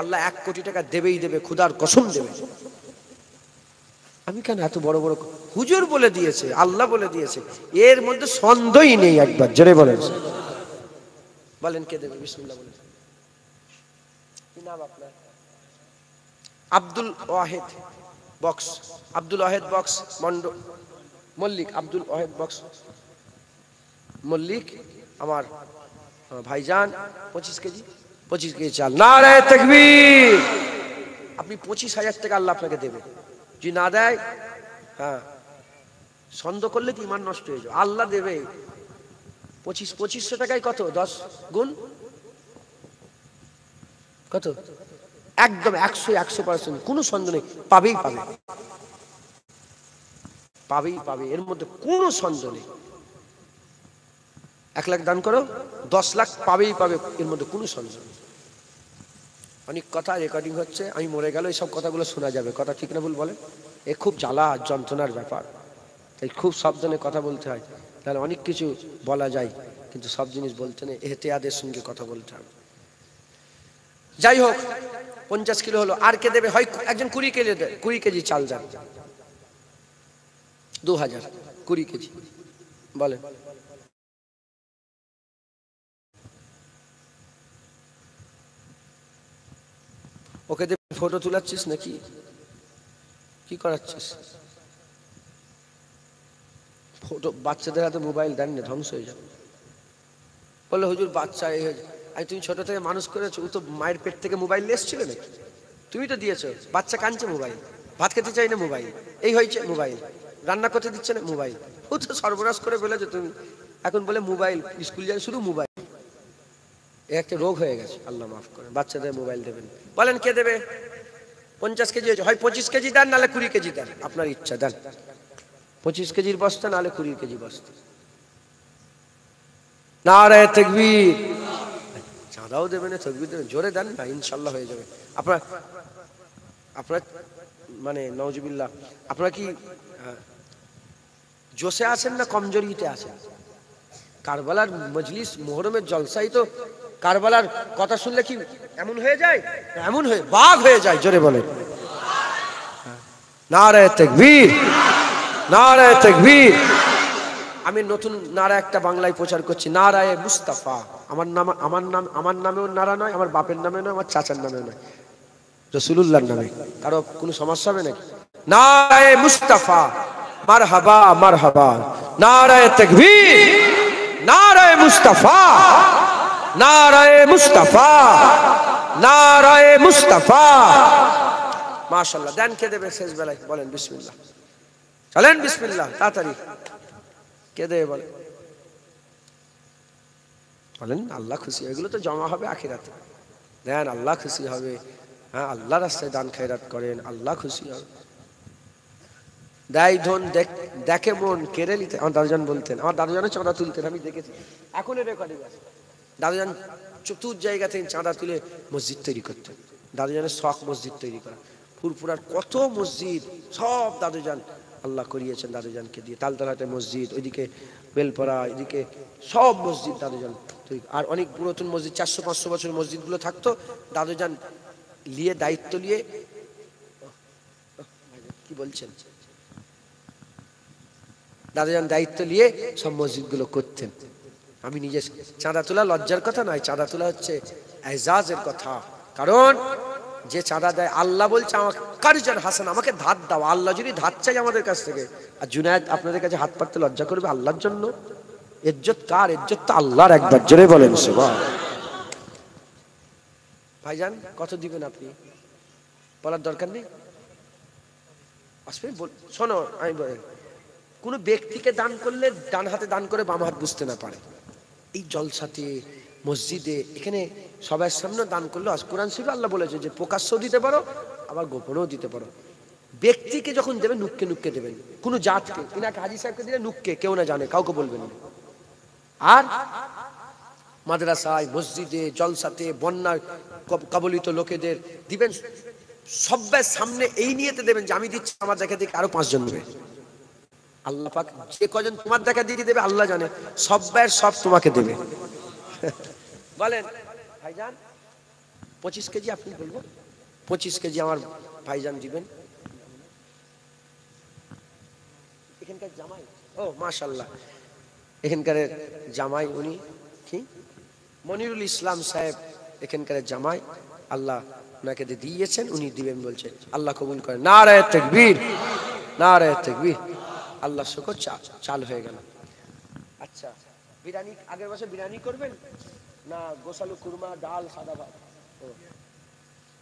আল্লাহ 1 কোটি টাকা দেবেই দেবে, খুদার কসম দেবে। আমি কেন এত বড় বড়, হুজুর বলে দিয়েছে, আল্লাহ বলে দিয়েছে, এর মধ্যে সন্দেহই নেই। একবার জোরে বলেন। বলেন কে দেবে? বিসমিল্লাহ বলেন। কি নাম আপনার? আব্দুল ওয়াহেদ বক্স, আব্দুল ওয়াহেদ বক্স মল্লিক, আব্দুল ওয়াহেদ বক্স মল্লিক, আমার ভাইজান 25 কেজি, 25 কেজি চাল। নারে তাকবীর। আপনি 25,000 টাকা আল্লাহ আপনাকে দেবে যদি না দেয়, হ্যাঁ, সন্দেহ করলে তো ইমান নষ্ট হয়ে যাবে। আল্লাহ দেবে। 2500 টাকায় কত? 10 গুণ কত? একদম 100% কোনো সন্দেহ নেই, পাবেই পাবে, পাবেই পাবে, এর মধ্যে কোনো সন্দেহ নেই। 1 লাখ দান করো, 10 লাখ পাবেই পাবে, এর মধ্যে কোনো সন্দেহ নেই। অনেক কথা রেকর্ডিং হচ্ছে, আমি মরে গেল এইসব কথাগুলো শোনা যাবে, কথা ঠিক না ভুল বলেন? এ খুব জ্বালা যন্ত্রণার ব্যাপার, তাই খুব সাবধানে কথা বলতে হয়, তাহলে অনেক কিছু বলা যায়, কিন্তু সব জিনিস বলতে নেই, এহতিয়াদের সঙ্গে কথা বলতে হবে। যাই হোক, 50 কিলো হলো। আর কে দেবে? হয় একজন 20 কেজি দেয়, 20 কেজি চাল যান, 2000, 20 কেজি বলেন। ওকে দেবে। ফটো তুলাচ্ছিস নাকি, কি করাচ্ছিস? ফটো, বাচ্চাদের হাতে মোবাইল দেন না, ধ্বংস হয়ে যাবে। বললো হুজুর বাচ্চা এই হয়ে যায়। আরে তুমি ছোট থেকে মানুষ করেছো, ও তো মায়ের পেট থেকে মোবাইল এসেছিল নাকি? তুমি তো দিয়েছো। বাচ্চা কাঁদছে মোবাইল, ভাত খেতে চাই না মোবাইল, এই হয়েছে মোবাইল, রান্না করতে দিচ্ছে না মোবাইল, ও তো সর্বনাশ করে ফেলেছো তুমি। এখন বলে মোবাইল, স্কুল যায় শুধু মোবাইল, এ একটা রোগ হয়ে গেছে। আল্লাহ মাফ করে, বাচ্চাদের মোবাইল দেবেন। বলেন কে দেবে? 50 কেজি হয়েছে, হয় 25 কেজি দেন, নাহলে 20 কেজি দেন, আপনার ইচ্ছা, দেন। 25 কেজির বস্তা, নাহলে 20 কেজি বস্তা। নারায়ে তাকবীর। চাঁদাও দেবেন, তাকবীর দেবেন, জোরে দেন না, ইনশাল্লাহ হয়ে যাবে। আপনার আপনার মানে নাউজুবিল্লাহ, আপনারা কি জোশে আছেন না কমজোরিতে আছেন? কারবালার মজলিস, মুহররমের জলসাই তো কারবালার কথা শুনলে কি এমন হয়ে যায়? এমন হয়ে বাঘ হয়ে যায়, জোরে বলে নারায়ে তাকবীর, নারায়ে তাকবীর। আমি নতুন নারা একটা বাংলায় প্রচার করছি, নারায়ে মুস্তাফা। আমার নামেও নারা নয়, আমার বাপের নামে নয়, আমার চাচার নামে নয়, রাসূলুল্লাহর নামে। কারো কোনো সমস্যা হবে নাকি? নারায়ে মুস্তাফা, মারহাবা মারহাবা, নারায়ে তাকবীর, নারায়ে মুস্তাফা, নারায়ে মুস্তাফা, নারায়ে মুস্তাফা। মাশাআল্লাহ। দেন কে দেবে শেষ বেলায়? বলেন বিসমিল্লাহ, চলেন বিসমিল্লাহ, তাড়াতাড়ি কে দেবে বলেন? বলেন, আল্লাহ খুশি, এগুলো তো জমা হবে আখিরাতে। দেন, আল্লাহ খুশি হবে। হ্যাঁ, আল্লাহ রাস্তায় দান খয়রাত করেন, আল্লাহ খুশি হবে। দেয় ধন দেখে মন কেড়ে নিতে। আমার দাদুজান বলতেন, আমার দাদুজানের চাঁদা তুলতেন, আমি দেখেছি, এখন রেকর্ডিং আছে। দাদুজান চতুর জায়গা থেকে চাঁদা তুলে মসজিদ তৈরি করতেন। দাদুজানের শখ মসজিদ তৈরি করা। ফুরফুরার কত মসজিদ, সব দাদুজান আল্লাহ করিয়েছেন দাদুজানকে দিয়ে। তালতলাতে মসজিদ, ওইদিকে বেলপরা, এদিকে সব মসজিদ দাদুজান তৈরি। আর অনেক পুরাতন মসজিদ, 400-500 বছর মসজিদগুলো থাকতো, দাদুজান নিয়ে দায়িত্ব নিয়ে, কি বলছেন, দাদুজান দায়িত্ব নিয়ে সব মসজিদগুলো করতেন। আমি নিজে চাঁদা তোলা লজ্জার কথা নয়, চাঁদা তোলা হচ্ছে এজাজের কথা। কারণ যে চাঁদা দেয়, আল্লাহ বলছে আমাকে কারজান হাসান, আমাকে ধার দাও। আল্লাহ যদি ধার চাই আমাদের কাছ থেকে, আর জুনায়েদ আপনাদের কাছে হাত পাততে লজ্জা করবে আল্লাহর জন্য? ইজ্জত কার? ইজ্জত তো আল্লাহর। একবার জোরে বলেন সুবহান। ভাইজান কত দিবেন আপনি? বলার দরকার নেই, আসবে শোনো, আমি বলি, কোনো ব্যক্তিকে দান করলে ডান হাতে দান করে বাম হাত বুঝতে না পারে। এই জলসাতে, মসজিদে, এখানে সবার সামনে দান করলে, কোরআন শরীফে আল্লাহ বলেছে যে প্রকাশ্যও দিতে পারো, আবার গোপনেও দিতে পারো। ব্যক্তিকে যখন দেবেন, নুক্কে নুক্কে দেবেন। কোনো জাতকে, ইনাকে হাজী সাহেবকে দিলে নুক্কে, কেউ না জানে, কাউকে বলবেন না। আর মাদ্রাসায়, মসজিদে, জলসাতে, বন্যা কবলিত লোকেদের দিবেন, সবার সামনে এই নিয়েতে দেবেন যে আমি দিচ্ছি, আমার দেখা দেখে আরো 5 জন দেবে। আল্লাহ পাক যে কজন তোমার দেখা দিয়ে দেবে আল্লাহ জানে, সবার সব তোমাকে দেবে। বলেন ভাইজান, 25 কেজি আপনি বলবো, 25 কেজি আমার ভাইজান দিবেন। এখানকার জামাই, ও মাশাআল্লাহ, এখানকার জামাই উনি কি মনিরুল ইসলাম সাহেব, এখানকার জামাই, আল্লাহ ওনাকে দিয়েছেন, উনি দিবেন বলছে, আল্লাহ কবুল করেন। নারায়ে তাকবীর, নারায়ে তাকবীর। আল্লাহ শুকর, চাল হয়ে গেল। আচ্ছা, বিরিয়ানি আগের বছর বিরিয়ানি করবেন না গোশালু, কুরমা, ডাল, সাদা ভাত?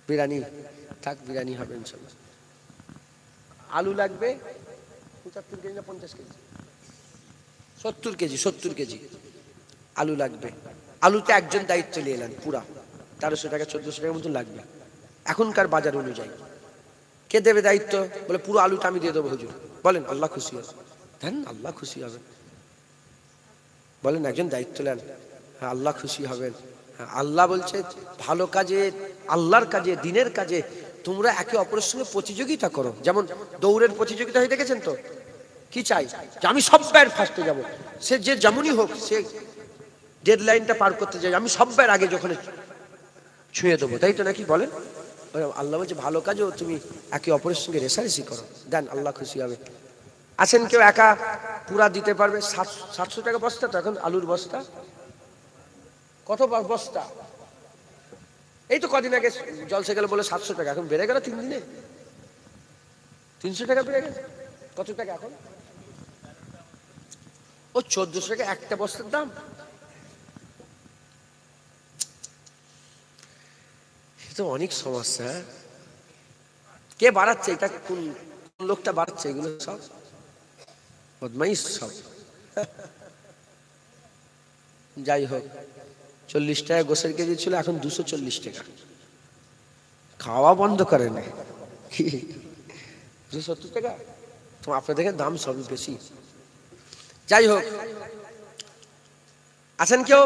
বিরিয়ানি থাক, বিরিয়ানি হবে ইনশাআল্লাহ। আলু লাগবে 75 কেজি না 50 কেজি, 70 কেজি, 70 কেজি আলু লাগবে। আলুতে একজন দায়িত্ব নিয়ে এলেন, পুরা 1300 টাকা 1400 টাকার মতো লাগবে এখনকার বাজার অনুযায়ী। কে দেবে দায়িত্ব? বলে পুরো আলুটা আমি দিয়ে দেবো হুজুর। বলেন আল্লাহ খুশি হবে, দেন আল্লাহ খুশি হবে। বলেন একজন দায়িত্ব নেন, হ্যাঁ আল্লাহ খুশি হবেন। হ্যাঁ আল্লাহ বলছে ভালো কাজে, আল্লাহর কাজে, দিনের কাজে তোমরা একে অপরের সঙ্গে প্রতিযোগিতা করো। যেমন দৌড়ের প্রতিযোগিতা হয়ে দেখেছেন তো, কি চাই যে আমি সববার ফার্স্টে যাব, সে যে যেমনই হোক সে ডেড লাইনটা পার করতে চাই, আমি সববার আগে যখন ছুঁয়ে দেবো, তাই তো নাকি? বলেন আল্লাহ বলছে ভালো কাজও তুমি একে অপরের সঙ্গে রেসারেসি করো, দেন আল্লাহ খুশি হবে। আছেন কেউ একা পুরা দিতে পারবে? 700 টাকা বস্তা তো এখন আলুর বস্তা, কত বস্তা? এই তো কদিন আগে জলসে গেল বলে 700 টাকা, এখন বেড়ে গেল 3 দিনে 300 টাকা বেড়ে গেছে। কত টাকা এখন? ও 1400 টাকা একটা বস্তার দাম। তো অনেক সমস্যা। কে বাড়াচ্ছে এটা? কোন লোকটা বাড়াচ্ছে এগুলো? সব বদমাইশ সব। যাই হোক, 40 টাকা গোসের কেজি ছিল, এখন 240 টাকা। খাওয়া বন্ধ করে না, 270 টাকা। তো আপনাদের দাম সবই বেশি। যাই হোক, আছেন কেউ?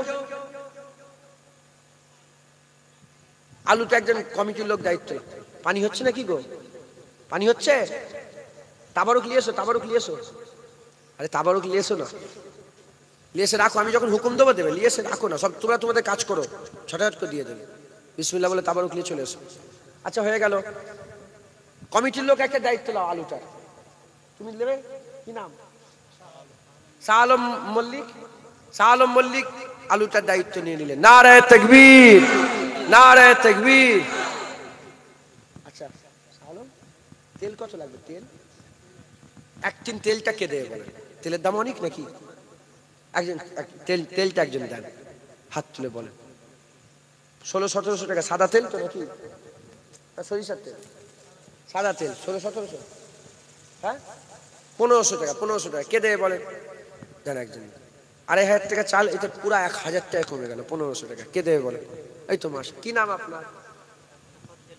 আলুতে একজন কমিটির লোক দায়িত্ব। পানি হচ্ছে নাকি গো? পানি হচ্ছে? তাবারুক নিয়ে এসো, তাবারুক নিয়ে এসো। আরে তাবারুক নিয়ে এসো না, নিয়ে এসে রাখো, আমি যখন হুকুম দেবো দেবে, নিয়ে এসে রাখো না, সব তোমরা তোমাদের কাজ করো, ছটাছট করে দিয়ে দেবে। বিসমিল্লাহ বলে তাবারুক নিয়ে চলে এসো। আচ্ছা হয়ে গেল, কমিটির লোক একটা দায়িত্ব নাও আলুটা, তুমি নেবে। কি নাম? শাহ আলম মল্লিক। শাহ আলম মল্লিক আলুটার দায়িত্ব নিয়ে নিলেন। নারায়ে তাকবীর, নারায়ে তাকবীর। আচ্ছা শাহ আলম, তেল কত লাগবে? তেল 1 টিন তেলটা কে দেবে বলেন? তেলের দাম অনেক নাকি? একজন তেলটা একজন দেন, হাত তুলে বলেন। 1600-1700 টাকা সাদা তেল তো নাকি? সরিষার তেল, সাদা তেল 1600-1700। হ্যাঁ 1500 টাকা, 1500 টাকা কে দেবে বলেন? দেন একজন। 2500 টাকা চাল, এটা পুরো 1000 টাকা কমে গেল, 1500 টাকা কে দেবে বলেন? এই তো মাস। কি নাম আপনার?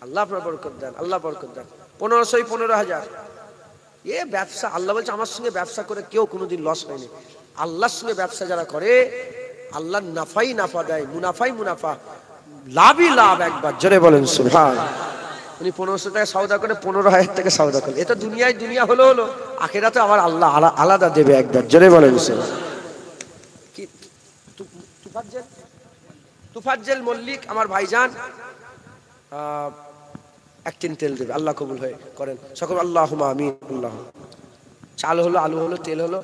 আল্লাহ আপনার বরকত দেন, আল্লাহ বরকত দেন। 1500 15,000। এ ব্যবসা, আল্লাহ বলছে আমার সঙ্গে ব্যবসা করে কেউ কোনোদিন লস হয়নি। আল্লাহর সঙ্গে ব্যবসা যারা করে আল্লাহ নাফাই নাফা দেয়, মুনাফাই মুনাফা, লাভই লাভ। একবার জোরে বলেন সুবহানাল্লাহ। উনি 1500 টাকা সওদা করে 15,000 টাকা সওদা করলেন। এটা দুনিয়ায় দুনিয়া হলো, আখিরাতে আবার আল্লাহ আলাদা দেবে। একবার জোরে বলেন সুবহানাল্লাহ। কি তুফাজ্জল মল্লিক আমার ভাইজান 1 টিন তেল দেবে, আল্লাহ কবুল হয়ে করেন সকল, আল্লাহুম্মা আমিন। আল্লাহ। চাল হলো, আলু হলো, তেল হলো,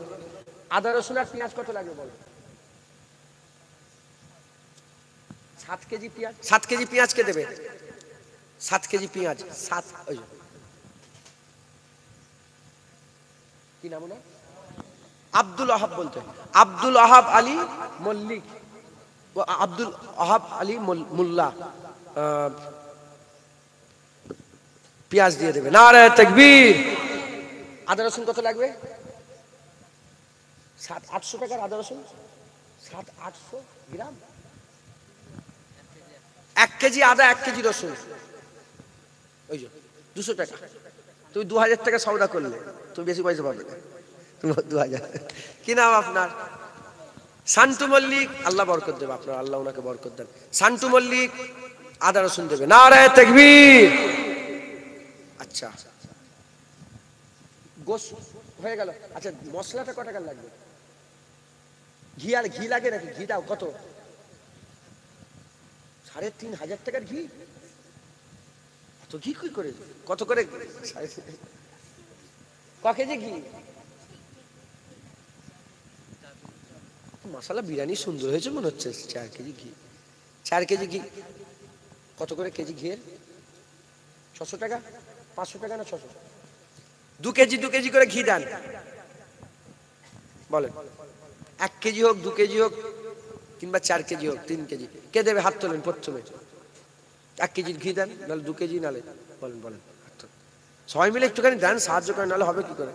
আদা রসুন আর পেঁয়াজ কত লাগবে বলো? 7 কেজি পেঁয়াজ। 7 কেজি পেঁয়াজ কে দেবে? 7 কেজি পেঁয়াজ, 7। ওই কি নাম না? আব্দুল ওয়াহাব বলতে, আব্দুল ওয়াহাব আলী মল্লিক, আব্দুল ওয়াহাব আলী মোল্লা পেঁয়াজ দিয়ে দেবে। নারায়ে তাকবীর। আদা রসুন কত লাগবে? 700-800 টাকার আদা রসুন, 700-800 গ্রাম। 1 কেজি আদা 1 কেজি রসুন, ওই যে 200 টাকা। তুমি 2000 টাকা সওদা করলে, তুমি বেশি পয়সা পাবে না, তুমি 2000। কি নাম আপনার? শান্তু মল্লিক, আল্লাহ বরকত দেবে আপনার, আল্লাহ ওনাকে বরকত দেন। শান্তু মল্লিক আদা রসুন দেবে। নারায়ে তাকবীর। আচ্ছা গোশ হয়ে গেল। আচ্ছা মশলাটা কত টাকা লাগবে? ঘি, আর ঘি লাগে নাকি? ঘিটাও কত? 3,500 টাকার ঘি? এত ঘি কি করে? কত করে? ক কেজি ঘি? মশলা বিরিয়ানি সুন্দর হয়েছে মনে হচ্ছে। 4 কেজি ঘি, 4 কেজি ঘি কত করে কেজি ঘিয়ের? 600 টাকা, 500 টাকা না 600? 2 কেজি 2 কেজি করে ঘি দেন বলেন। 1 কেজি হোক, 2 কেজি হোক, কিংবা 4 কেজি হোক, 3 কেজি, কে দেবে? হাত তোলেন প্রথমে। 1 কেজি ঘি দেন, নাহলে 2 কেজি, নাহলে বলেন বলেন। সবাই মিলে একটুখানি দেন, সাহায্য করেন, নাহলে হবে কি করে?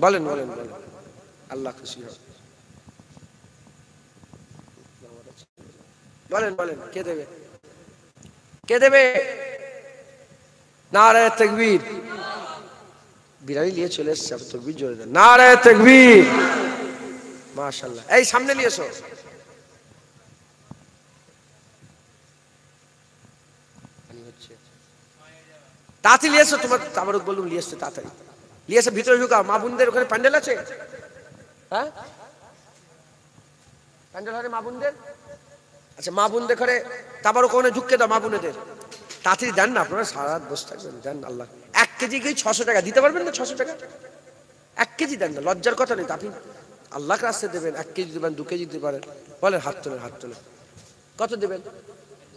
বলেন বলেন বলেন, আল্লাহ খুশি হবে। বলেন বলেন, কে দেবে? কে দেবে? নারায়ে তাকবীর। বিড়ালি নিয়ে চলে এসছে, তাকবীর জোরে দেন, নারায়ে তাকবীর। মাশাআল্লাহ। এই সামনে নিয়ে এসো। তাড়াতাড়ি নিয়ে এসো, তোমার তাবারুক বললুম নিয়ে এসছে, তাড়াতাড়ি নিয়ে এসে ভিতরে ঢুকাও। মা বোনদের ওখানে প্যান্ডেল আছে? হ্যাঁ, প্যান্ডেল হয় মা বোনদের? আচ্ছা, মা বোনদের ঘরে তাবারুক ওখানে ঢুকে দাও মা বোনেদের। তাড়াতাড়ি দেন না, আপনারা সারা রাত বসে থাকবেন, দেন। আল্লাহ 1 কেজি কি 600 টাকা দিতে পারবেন না? 600 টাকা 1 কেজি দেন না, লজ্জার কথা নেই। আপনি আল্লাহর রাস্তায় দেবেন, 1 কেজি দেবেন, 2 কেজি দিতে পারেন। বলেন, হাত তোলেন, হাত তোলেন। কত দেবেন?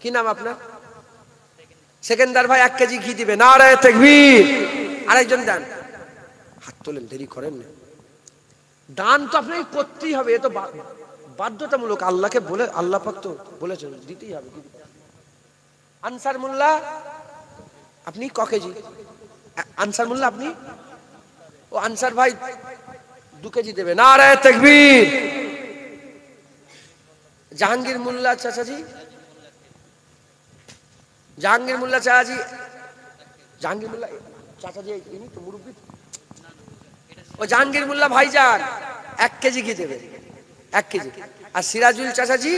কি নাম আপনার? সেকেন্দার ভাই 1 কেজি ঘি দিবে, নারায়ে তাকবীর। আরেকজন দেন, হাত তোলেন, দেরি করেন না। দান তো আপনাকে করতেই হবে, এ তো বাধ্যতামূলক। আল্লাহকে বলে, আল্লাহ পাক তো বলেছেন দিতেই হবে। আনসার মোল্লা আপনি ক কেজি? আনসার মোল্লা আপনি? ও আনসার ভাই 2 কেজি দেবে, নারায়ে তাকবীর। জাহাঙ্গীর মোল্লা চাচাজি, জাহাঙ্গীর মোল্লা চাচাজি, জাহাঙ্গীর মোল্লা চাচাজি ইনি তো মুরব্বী। ও জাহাঙ্গীর মোল্লা ভাইজান 1 কেজি ঘি দেবে, 1 কেজি। আর সিরাজুল চাচাজি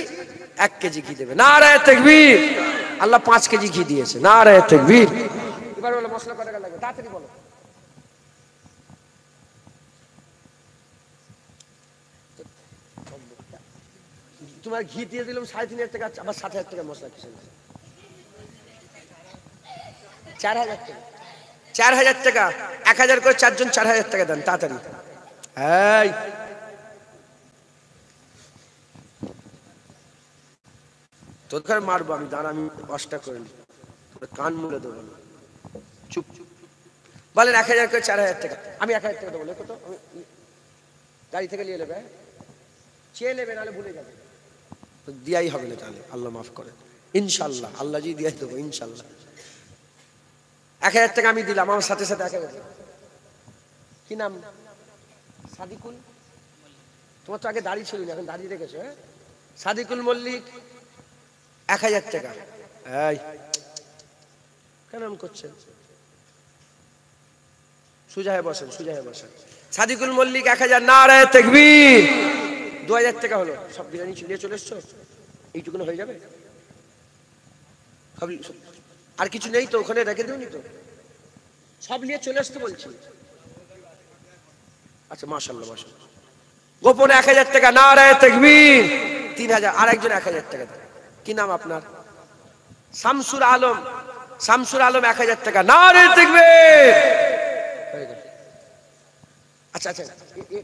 1 কেজি ঘি দেবে, নারায়ে তাকবীর। আল্লাহ 5 কেজি ঘি দিয়েছে, নারায়ে তাকবীর। এবার বলো মশলা কত টাকা লাগবে, তাড়াতাড়ি বলো। তোমার ঘি দিয়ে দিলাম 3,500 টাকা, আবার 60,000 টাকা মশলা কিসের? 4,000 টাকা, 4,000 টাকা। 1,000 করে 4 জন, 4,000 টাকা দেন তাড়াতাড়ি। এই তোদের মারবো আমি, দাঁড়া, আমি 5টা করে নি, কান মুলে দেবো না। চুপ। বলেন 1,000 করে 4,000 টাকা। আমি 1,000 টাকা দেবো, লেখো তো। আমি গাড়ি থেকে নিয়ে নেবে, চেয়ে নেবে, নাহলে ভুলে যাবে। দিয়াই হবে না তাহলে, আল্লাহ মাফ করে ইনশাল্লাহ। আল্লাহ জি দিয়াই দেবো ইনশাল্লাহ। 1,000 টাকা আমি দিলাম, আমার সাথে সাথে 1,000। কি নাম? সাদিকুল। তোমার তো আগে দাড়ি ছিল না, এখন দাড়ি রেখেছো? হ্যাঁ, সাদিকুল মল্লিক 1,000 টাকা। এই কেন করছেন? সোজা হয়ে বসেন, সোজা হয়ে বসেন। সাদিকুল মল্লিক 1,000, নারায়ে তাকবীর। 2,000 টাকা হলো। সব বিরিয়ানি নিয়ে চলে এসছো, এইটুকুনো হয়ে যাবে? আর কিছু নেই তো? ওখানে রেখে দিওনি তো? সব নিয়ে চলে আসতে বলছি। আচ্ছা, মাশাআল্লাহ মাশাআল্লাহ। গোপনে 1,000 টাকা, নারায়ে তাকবীর। 3,000। আরেকজন 1,000 টাকা দেন। কি নাম আপনার? শামসুল আলম। শামসুল আলম 1,000 টাকা, নারায়ে তাকবীর। আচ্ছা আচ্ছা,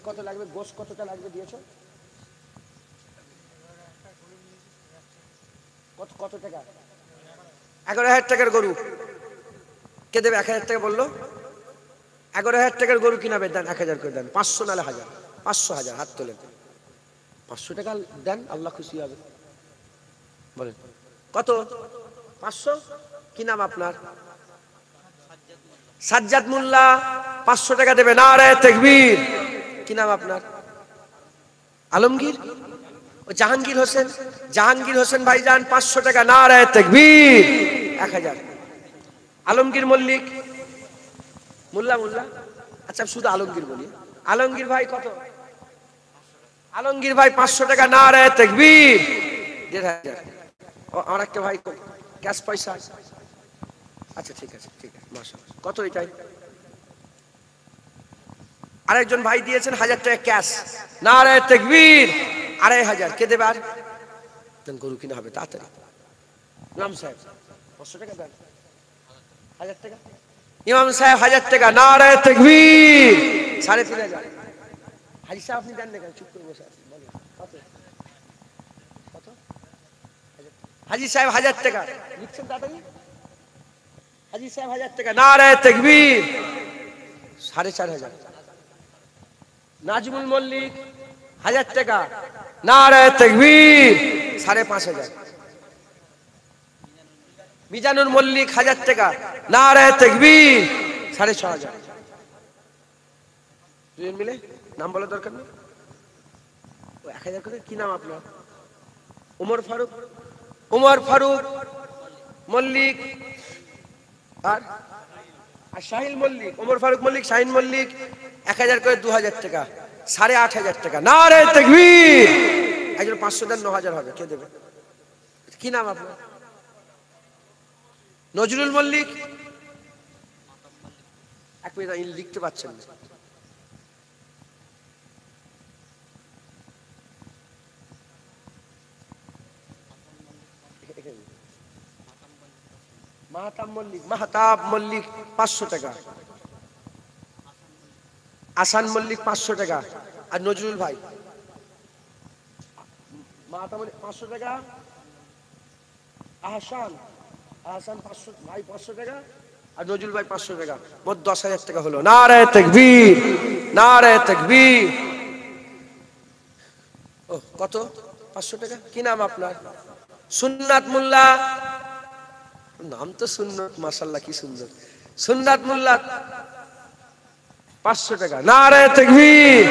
কত লাগবে? গোশ কতটা লাগবে দিয়েছো? কত টাকা? 11,000 টাকার গরু কে দেবে? 1,000 টাকা বললো। 11,000 টাকার গরু কিনাবে, দেন 1,000 করে দেন। 500 নালে 1,000, 500, 1,000, হাত তোলেন। 500 টাকা দেন, আল্লাহ খুশি হবে। বলেন কত? 500। কি নাম আপনার? সাজ্জাদ মোল্লা 500 টাকা দেবে, নারায়ে তাকবীর। কি নাম আপনার? আলমগীর। ও জাহাঙ্গীর হোসেন। জাহাঙ্গীর হোসেন ভাইজান 500 টাকা, নারায়ে তাকবীর। 1,000। আলমগীর মল্লিক, মোল্লা মোল্লা, আচ্ছা শুধু আলমগীর বলি। আলমগীর ভাই কত? আলমগীর ভাই 500 টাকা, নারায়ে তাকবীর। 1,500। আর একটা ভাই ক্যাশ পয়সা? আচ্ছা ঠিক আছে, ঠিক আছে, মাশাআল্লাহ। কত এটাই? আরেকজন ভাই দিয়েছেন 1,000 টাকা ক্যাশ, নারায়ে তাকবীর। 2,500 কে দেবে? আর দেন, গরু কিনা হবে তাড়াতাড়ি। ইমাম সাহেব 500 টাকা দেন। 1,000 টাকা। ইমাম সাহেব 1,000 টাকা, নারায়ে তাকবীর। 3,500। হাজি সাহেব আপনি দেন না কেন? চুপ করে বসে আছেন, বলেন কত? কত? হাজি সাহেব 1,000 টাকা লিখছেন তাড়াতাড়ি। হাজি সাহেব 1,000 টাকা, নারায়ে তাকবীর। 4,500। নাজমুল মল্লিক 1000 টাকা, নারায়ে তাকবীর। 5,500। মিজানুর মল্লিক 1000 টাকা, নারায়ে তাকবীর। 6,500। দুজন মিলে নাম বলার দরকার নেই, 1000 করে। কি নাম আপনার? উমর ফারুক। উমর ফারুক মল্লিক আর শাহিন মল্লিক। উমর ফারুক মল্লিক, শাহিন মল্লিক 1000 করে, 2000 টাকা, 8,500 টাকা, নারায়ে তাকবীর। একজন 500 দেন, 9,000 হবে। কে দেবে? কি নাম আপনার? নজরুল মল্লিক। এক মিনিট, লিখতে পাচ্ছেন না। মাহতাব মল্লিক। মাহতাব মল্লিক 500 টাকা। আসান মল্লিক 500 টাকা। আর নজরুল ভাই মাহতাব মল্লিক 500 টাকা। আহসান, আহসান 500 ভাই 500 টাকা। আর নজরুল ভাই 500 টাকা। মোট 10,000 টাকা হলো। নারায়ে তাকবীর, নারায়ে তাকবীর। ও কত? 500 টাকা। কি নাম আপনার? সুন্নাত মোল্লা। নাম তো সুন্নত, মাশাআল্লাহ কি সুন্দর। সুন্নাত মোল্লা 500 টাকা, নারায়ে তাকবীর।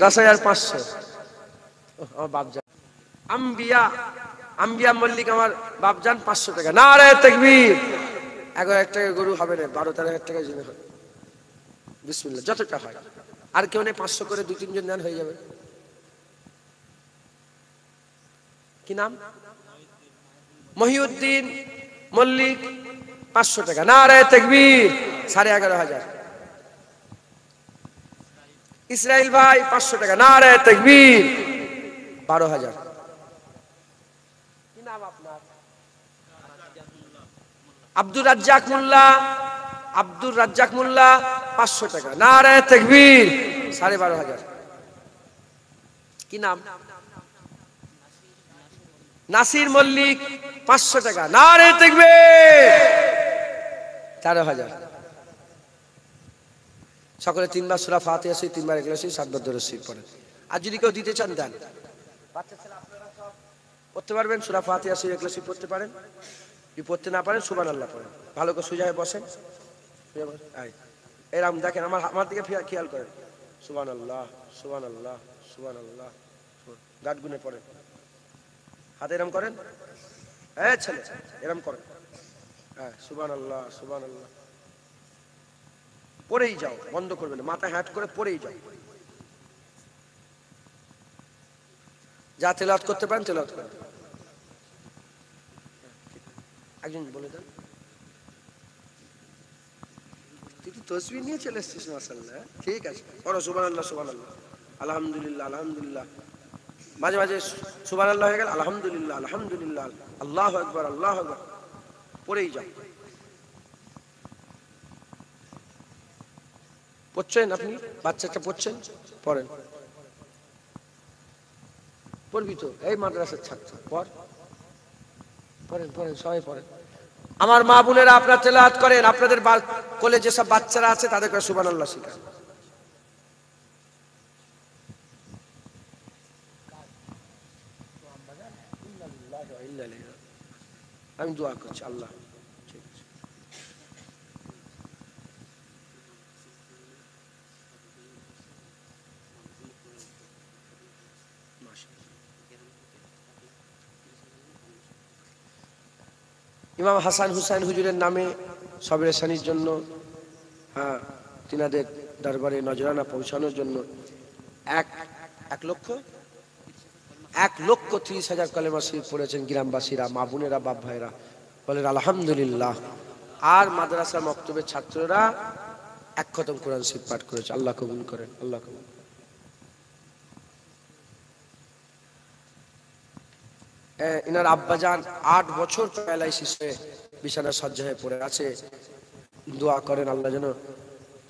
10,500। আমার বাপজান আম্বিয়া, আম্বিয়া মল্লিক আমার বাপজান 500 টাকা, নারায়ে তাকবীর। 11,000 টাকা গরু হবে না, 12-13,000 টাকা জন্য হবে। বিসমিল্লাহ, যতটা হয়। আর কেউ নেই? 500 করে 2-3 জন দেন, হয়ে যাবে। কি নাম? মহিউদ্দিন মল্লিক 500 টাকা, নারায়ে তাকবীর। 11,500। ইসরাইল ভাই 500 টাকা, নারায়ে তাকবীর। 12,000। কি নাম আপনার? আব্দুর রাজ্জাক মোল্লা। আব্দুর রাজ্জাক মোল্লা 500 টাকা, নারায়ে তাকবীর। 12,500। কি নাম? নাসির মল্লিক 500 টাকা, নারায়ে তাকবীর। 13,000। সকলে 3 বার সূরা ফাতিহা শরীফ, 3 বার ইখলাস শরীফ, 7 বার দরুদ শরীফ পড়েন। আর যদি কেউ দিতে চান দেন। বাচ্চা ছেলে আপনারা সব পড়তে পারবেন, সূরা ফাতিহা শরীফ, ইখলাস শরীফ পড়তে পারেন। যদি পড়তে না পারেন সুবহানাল্লাহ পড়েন। ভালো করে সোজা হয়ে বসেন। এরকম দেখেন, আমার দিকে খেয়াল করেন। সুবহানাল্লাহ, সুবহানাল্লাহ, সুবহানাল্লাহ। গাঁট গুনে পড়েন। হাত এরকম করেন। এই ছেলে এরকম করেন। হ্যাঁ, সুবহানাল্লাহ, সুবহানাল্লাহ। পড়েই যাও, বন্ধ করবেন না, মাথা হ্যাট করে পড়েই যাও। যা তেলাওয়াত করতে পারেন তেলাওয়াত করেন। একজন বলে দেন। তুই তো তাসবিহ নিয়ে চলে এসেছিস, মাশাআল্লাহ। ঠিক আছে, পড়ো সুবহানাল্লাহ, সুবহানাল্লাহ, আলহামদুলিল্লাহ, আলহামদুলিল্লাহ। মাঝে মাঝে সুবহানাল্লাহ হয়ে গেল, আলহামদুলিল্লাহ, আলহামদুলিল্লাহ, আল্লাহু আকবার, আল্লাহু আকবার। পড়েই যাও। পড়ছেন আপনি? বাচ্চাটা পড়ছেন? পড়েন। পড়বি তো, এই মাদ্রাসার ছাত্র, পড়। পড়েন, পড়েন, সবাই পড়েন। আমার মা বোনেরা আপনারা তেলাওয়াত করেন। আপনাদের কোলে যেসব বাচ্চারা আছে তাদেরকে সুবহানাল্লাহ শেখান। আমি দোয়া করছি, আল্লাহ। ইমাম হাসান হুসাইন হুজুরের নামে সবের সানির জন্য, হ্যাঁ, তিনাদের দরবারে নজরানা পৌঁছানোর জন্য 1,30,000 কলেমা শরীফ পড়েছেন গ্রামবাসীরা, মা বোনেরা, বাপ ভাইরা। বলেন আলহামদুলিল্লাহ। আর মাদ্রাসা মক্তবের ছাত্ররা 1 খতম কোরআন শরীফ পাঠ করেছে। আল্লাহ কবুল করেন, আল্লাহ কবুল। ইনার আব্বাজান 8 বছর প্যারালাইসিস হয়ে বিছানা সজ্জা হয়ে পড়ে আছে। দোয়া করেন আল্লাহ যেন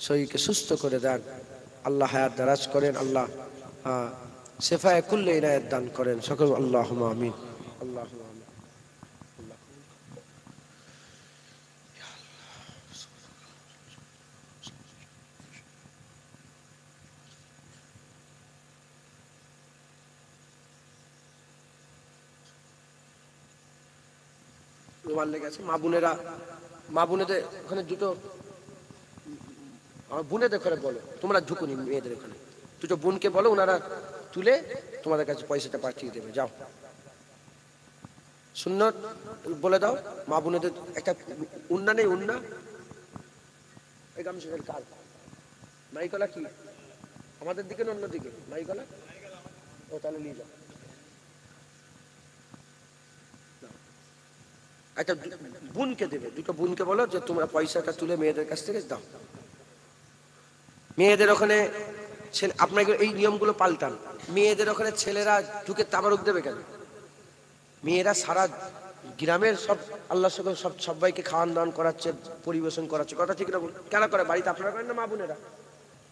শরীরকে সুস্থ করে দেন, আল্লাহ হায়াত দারাজ করেন, আল্লাহ শেফায়ে কুল্লি ইনায়াত দান করেন। সকল আল্লাহুম্মা আমিন, আল্লাহুম্মা আমিন। রুমাল লেগে আছে। মা বোনেদের ওখানে দুটো, আমার বোনেদের ঘরে বলো, তোমরা ঢুকুনি মেয়েদের ওখানে দুটো বোনকে বলো, ওনারা তুলে তোমাদের কাছে পয়সাটা পাঠিয়ে দেবে। যাও, সুন্নত বলে দাও মা বোনেদের। একটা উন্না নেই? উন্না এই গামছাটার কার? মাইকলা কি আমাদের দিকে না অন্য দিকে? মাইকলা? ও তাহলে নিয়ে যাও। একটা বোনকে দেবে, দুটো বোনকে বলো যে তোমরা পয়সাটা তুলে মেয়েদের কাছ থেকে দাও। মেয়েদের ওখানে ছেলে, আপনাকে এই নিয়মগুলো পাল্টান। মেয়েদের ওখানে ছেলেরা ঢুকে তাবারুক দেবে কেন? মেয়েরা সারা গ্রামের সব আল্লাহ সবাইকে খাওয়ান দাওয়ান করাচ্ছে, পরিবেশন করাচ্ছে, কথা ঠিক না? কেন করে? বাড়িতে আপনারা করেন না? মা বোনেরা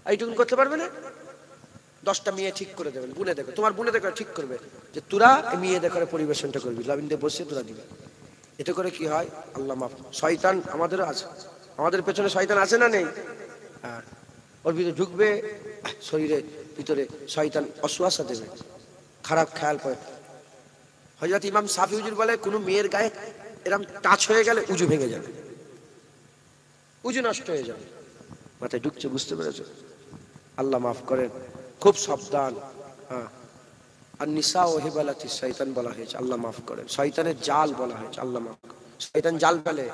এইটুকুন করতে পারবে না? 10টা মেয়ে ঠিক করে দেবেন, বুনে দেখো, তোমার বুনে দেখো ঠিক করবে যে তোরা মেয়ে দেখে পরিবেশনটা করবি, লাভিন্দে বসে তোরা দিবে। এতে করে কি হয়? আল্লাহ মাফ। শয়তান আমাদেরও আছে, আমাদের পেছনে শয়তান আছে না নেই? হ্যাঁ, ওর ভিতরে ঢুকবে, শরীরের ভিতরে শয়তান অসুয়াশা দেবে, খারাপ খেয়াল করে। হযরত ইমাম শাফি হুজুর বলে কোন মেয়ের গায়ে এরকম টাচ হয়ে গেলে উজু ভেঙে যাবে, উজু নষ্ট হয়ে যাবে। মাথায় ঢুকছে, বুঝতে পেরেছো? আল্লাহ মাফ করেন, খুব সাবধান। হ্যাঁ, আর নিসা ও হিবালাতি শয়তান বলা হয়েছে, আল্লাহ মাফ করেন। শয়তানের জাল বলা হয়েছে, আল্লাহ মাফ করেন। শয়তান জাল ফেলে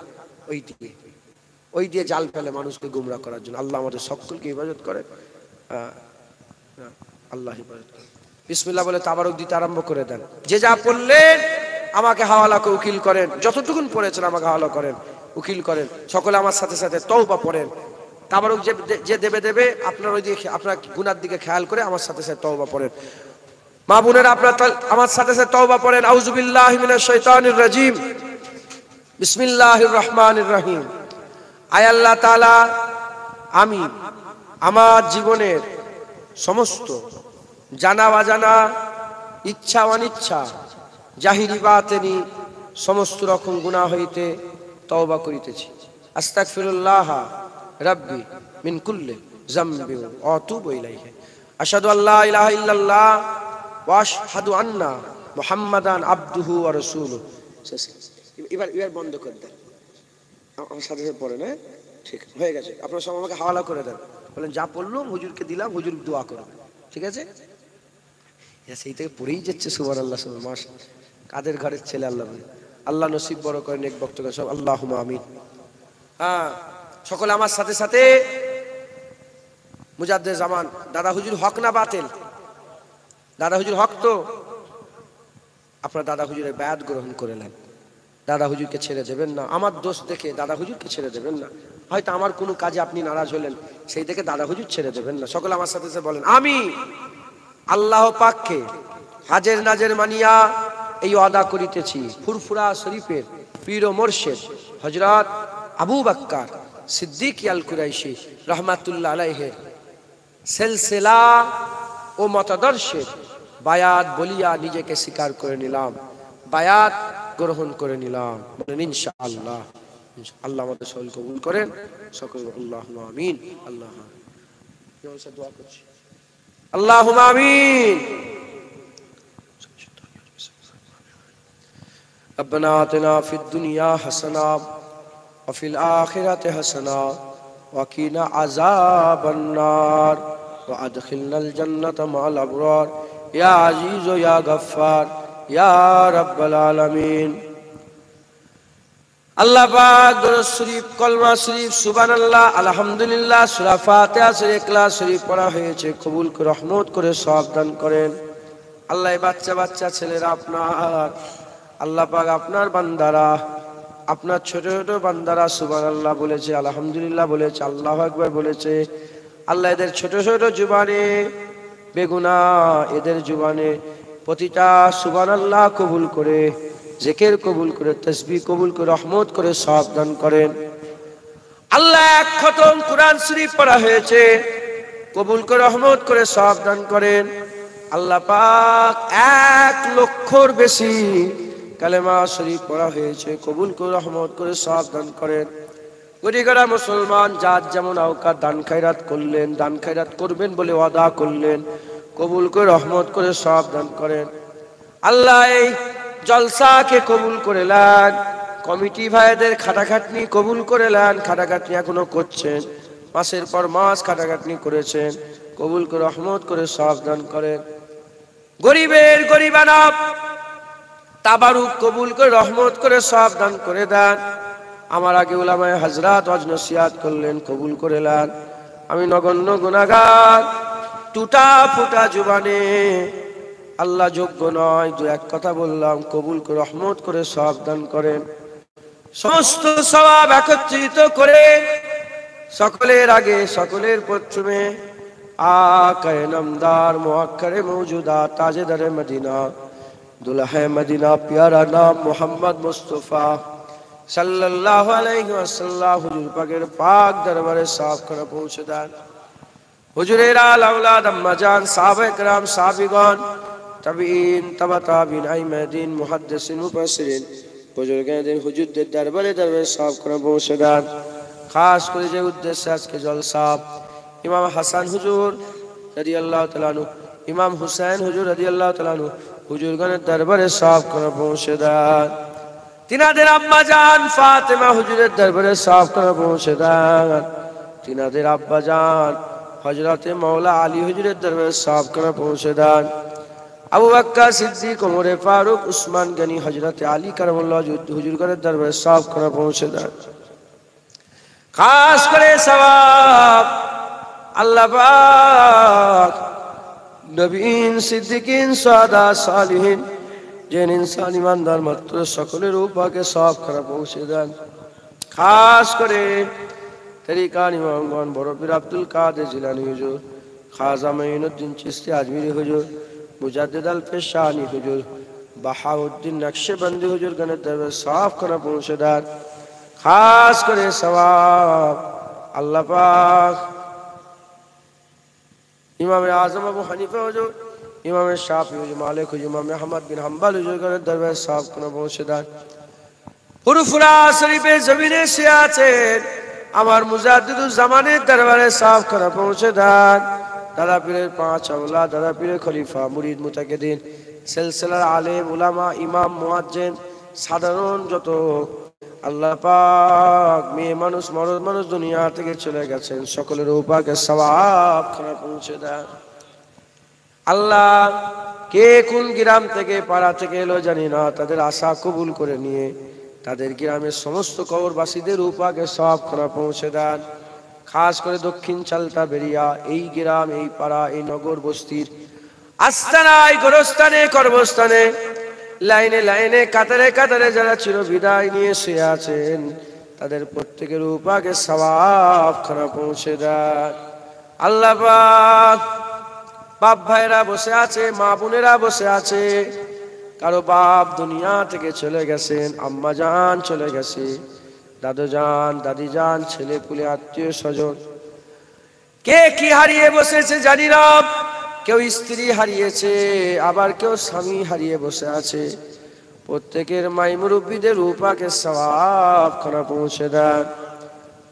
ওই দিয়ে জাল ফেলে মানুষকে গুমরাহ করার জন্য। আল্লাহ আমাদের সকলকে হেফাজত করেন। আল্লাহ হেফাজত করেন। বিসমিল্লাহ বলে তাবারক দিতে আরম্ভ করে দেন। যে যা পড়লেন আমাকে হাওয়ালা করে উকিল করেন, যতটুকুন পড়েছেন আমাকে হাওয়ালা করেন, উকিল করেন। সকলে আমার সাথে সাথে তওবা পড়েন। তাবারক যে দেবে আপনার ওই দিকে, আপনার গুনার দিকে খেয়াল করে আমার সাথে সাথে তওবা পড়েন। মা বোনেরা আপনারা আমার সাথে সাথে তওবা পড়েন। আউযু বিল্লাহি মিনাশ শাইতানির রাজিম, বিসমিল্লাহির রহমানির রহিম। আয় আল্লাহ তাআলা, আমি আমার জীবনের সমস্ত জানা অজানা, ইচ্ছা অনিচ্ছা, জাহিরি বাতিনি সমস্ত রকম গুনাহ হইতে তওবা করিতেছি। আস্তাগফিরুল্লাহ রাব্বি মিন কুল্লি যামবি ওয়া আতুবু ইলাইহি। আশহাদু আল্লা ইলাহা ইল্লাল্লাহ ওয়া আশহাদু আন্না মুহাম্মাদান আবদুহু ওয়া রাসূলুহু। এবার বন্ধ করে দেন, আমার সাথে সাথে পড়েন। হ্যাঁ, ঠিক হয়ে গেছে। আপনারা সব আমাকে হাওয়ালা করে দেন, বলেন যা পড়লাম হুজুরকে দিলাম, হুজুর দোয়া করবে। ঠিক আছে? সেই থেকে পড়েই যাচ্ছে। সুবহানাল্লাহ, মাশাআল্লাহ। কাদের ঘরের ছেলে আল্লাহ, আল্লাহ নসিব বড় করেন। এক বক্তব্য সব আল্লাহুম্মা আমিন। হ্যাঁ, সকলে আমার সাথে সাথে মুজাদ্দেদ জামান দাদা হুজুর হক না বাতিল? দাদা হুজুর হক তো? আপনারা দাদা হুজুরের বায়াত গ্রহণ করে নেন। দাদা হুজুরকে ছেড়ে দেবেন না। আমার দোষ দেখে দাদা হুজুরকে ছেড়ে দেবেন না। হয়তো আমার কোনো কাজে আপনি নারাজ হলেন, সেই থেকে দাদা হুজুর ছেড়ে দেবেন না। সকলে আমার সাথে সাথে বলেন, আমি আল্লাহ পাককে হাজের নাজের মানিয়া এই ওয়াদা করিতেছি, ফুরফুরা শরীফের পীর ও মুর্শিদ হযরত আবু বকর সিদ্দিক আল কুরাইশি রাহমাতুল্লাহ আলাইহির সিলসিলা ও মতাদর্শে বায়াত বলিয়া নিজেকে স্বীকার করে নিলাম, বায়াত গ্রহণ করে নিলাম। বলেন ইনশাআল্লাহ। আল্লাহ আমাদের সকল কবুল করেন। সকল আল্লাহুম্মা আমিন। আল্লাহ দোয়া করছি, আল্লাহুম্মা আমিন। ربنا آتنا في الدنيا حسنة وفي الآخرة حسنة وقنا عذاب النار وأدخلنا الجنة مع الأبرار يا عزيز يا غفار يا رب العالمين। আল্লাহ পাক দরুদ শরীফ, কলমা শরীফ, সুবহানাল্লাহ, আলহামদুলিল্লাহ, সূরা ফাতিহা, সূরা ইখলাস শরীফ পড়া হয়েছে, কবুল করে রহমত করে সওয়াব দান করেন। আল্লাহ এই বাচ্চা ছেলেরা আপনার, আল্লাহ পাক আপনার বান্দারা, আপনার ছোট ছোট বান্দারা সুবহানাল্লাহ বলেছে, আলহামদুলিল্লাহ বলেছে, আল্লাহু আকবার বলেছে। আল্লাহ এদের ছোট ছোট জুবানে বেগুনাহ, এদের জুবানে প্রতিটা সুবহানাল্লাহ কবুল করে, জিকির কবুল করে, তাসবিহ কবুল করে, রহমত করে সওয়াব দান করেন। আল্লাহ এক খতম কুরআন শরীফ পড়া হয়েছে, কবুল করে রহমত করে সওয়াব দান করেন। আল্লাহ পাক 1 লক্ষর বেশি কালেমা শরীফ পড়া হয়েছে, কবুল করে রহমত করে সওয়াব দান করেন। গরিগরা মুসলমান যার যেমন আওকাত দান খায়রাত করলেন, দান খায়রাত করবেন বলে ওয়াদা করলেন, কবুল করে রহমত করে সওয়াব দান করেন। আল্লাহ এই জলসাকে কবুল করে নেন, কমিটি ভাইদের খাটাখাটনি কবুল করে নেন, খাটাখাটনি এখনো করছেন, মাসের পর মাস খাটাখাটনি করেছেন, কবুল করে রহমত করে সাবধান করেন। গরিবের গরিবানা তাবারুক কবুল করে রহমত করে সাবধান করে দেন। আমার আগে উলামায়ে হযরত ওয়াজ নসিহত করলেন, কবুল করে নেন। আমি নগণ্য গুনাহগার, টুটা ফুটা জুবানে আল্লাহ যোগ্য নয়, দু এক কথা বললাম, কবুল করে রহমত করে সাবধান করেন। সমস্ত সওয়াব একত্রিত করে সকলের আগে সকলের প্রথমে আকায়ে নামদার মুআক্কারে মওজুদা তাজেদারে মদিনা দুলহে মদিনা প্যারা নাম মোহাম্মদ মুস্তাফা সাল্লাল্লাহু আলাইহি ওয়াসাল্লাম হুজুর পাকের পাক দরবারে সাফ করে পৌঁছে দেন। হুজুরের আল আওলাদ আম্মা জান সাহাবায়ে কেরাম সাহাবীগণ তাবিঈন তাবা তাবিঈন আইমাদিন মুহাদ্দিসিন মুফাসসিরিন বুজুর্গানের হুজুরদের দরবারে সাফ করে পৌঁছে দেন। খাস করে যে উদ্দেশ্যে আজকে জলসা, ইমাম হাসান হুজুর রাদিয়াল্লাহু তাআলা আনহু, ইমাম হুসাইন হুজুর রাদিয়াল্লাহু তাআলা আনহু হুজুরগণের দরবারে সাফ করে পৌঁছে দেন। তিনাদের আম্মা জান ফাতেমা হুজুরের দরবারে সাফ করে পৌঁছে দেন। তিনাদের আব্বা জান হযরতে মাওলা আলী হুজুরের দরবারে সাফ করে পৌঁছে দেন। আবু বকর সিদ্দিক, ওমর ফারুক, উসমান গনি, হযরতে আলী কারামাল্লাহু হুজুরগণের দরবারে সাফ করে পৌঁছে দেন। খাস করে সওয়াব আল্লাহ পাক নবীন, সিদ্দিকিন, সুহাদা, সালিহিন, যেন ইনসান ইমানদার মাত্র সকলের উপাকে সব করে পৌঁছে দেন। খাস করে তরিকার ইমামগণ বড় পীর আব্দুল কাদের জিলানী হুজুর, খাজা মাইনুদ্দিন চিশতি আজমিরি হুজুর, মুজাদ্দিদ আল পেশানি হুজুর, বাহাউদ্দিন নকশবন্দি হুজুর গণের দরবারে সাফ করে পৌঁছে দেন। খাস করে সওয়াব আল্লাহ পাক ইমামে আজম আবু হানিফা হুজুর, ইমামে শাফি হুজুর, মালিক হুজুর, ইমামে আহমদ বিন হাম্বল হুজুরগণের দরবারে সাফ করে পৌঁছে দেন। ফুরফুরা শরীফে জমিনে শুয়ে আছেন আমার মুজাদ্দিদুজ জামানের দরবারে সাফ করে পৌঁছে দেন। দাদা পীরের পাঁচ আওলা, দাদা পীরের খলিফা, মুরিদ, মুতাকিদিন, সিলসিলার আলেম, উলামা, ইমাম, মুয়াজ্জিন, সাধারণ যত আল্লাহ পাক মেয়ে মানুষ মরদ মানুষ দুনিয়া থেকে চলে গেছেন, সকলের উপাকে সওয়াব খানা পৌঁছে দেন। আল্লাহ কে কোন গ্রাম থেকে পাড়া থেকে এলো জানি না, তাদের আশা কবুল করে নিয়ে তাদের গ্রামের সমস্ত কবরবাসীদের উপাকে সওয়াব খানা পৌঁছে দেন। খাস করে দক্ষিণ চালতা বেরিয়া এই গ্রাম, এই পাড়া, এই নগর বস্তির আস্তানায়, গোরস্থানে, কর্মস্থানে, লাইনে লাইনে, কাতারে কাতারে যারা চির বিদায় নিয়ে শুয়ে আছেন, তাদের প্রত্যেকের উপাকে সওয়াব খানা পৌঁছে দেন। আল্লাহ পাক বাপ ভাইরা বসে আছে, মা বোনেরা বসে আছে, কারো বাপ দুনিয়া থেকে চলে গেছেন, আম্মা জান চলে গেছে, দাদু জান, দাদি জান, ছেলে পুলে, আত্মীয় স্বজন, কে কি হারিয়ে বসেছে জানি না। কেউ স্ত্রী হারিয়েছে, আবার কেউ স্বামী হারিয়ে বসে আছে। প্রত্যেকের মাই মুরব্বীদের উপাকে সওয়াব খানা পৌঁছে দেন।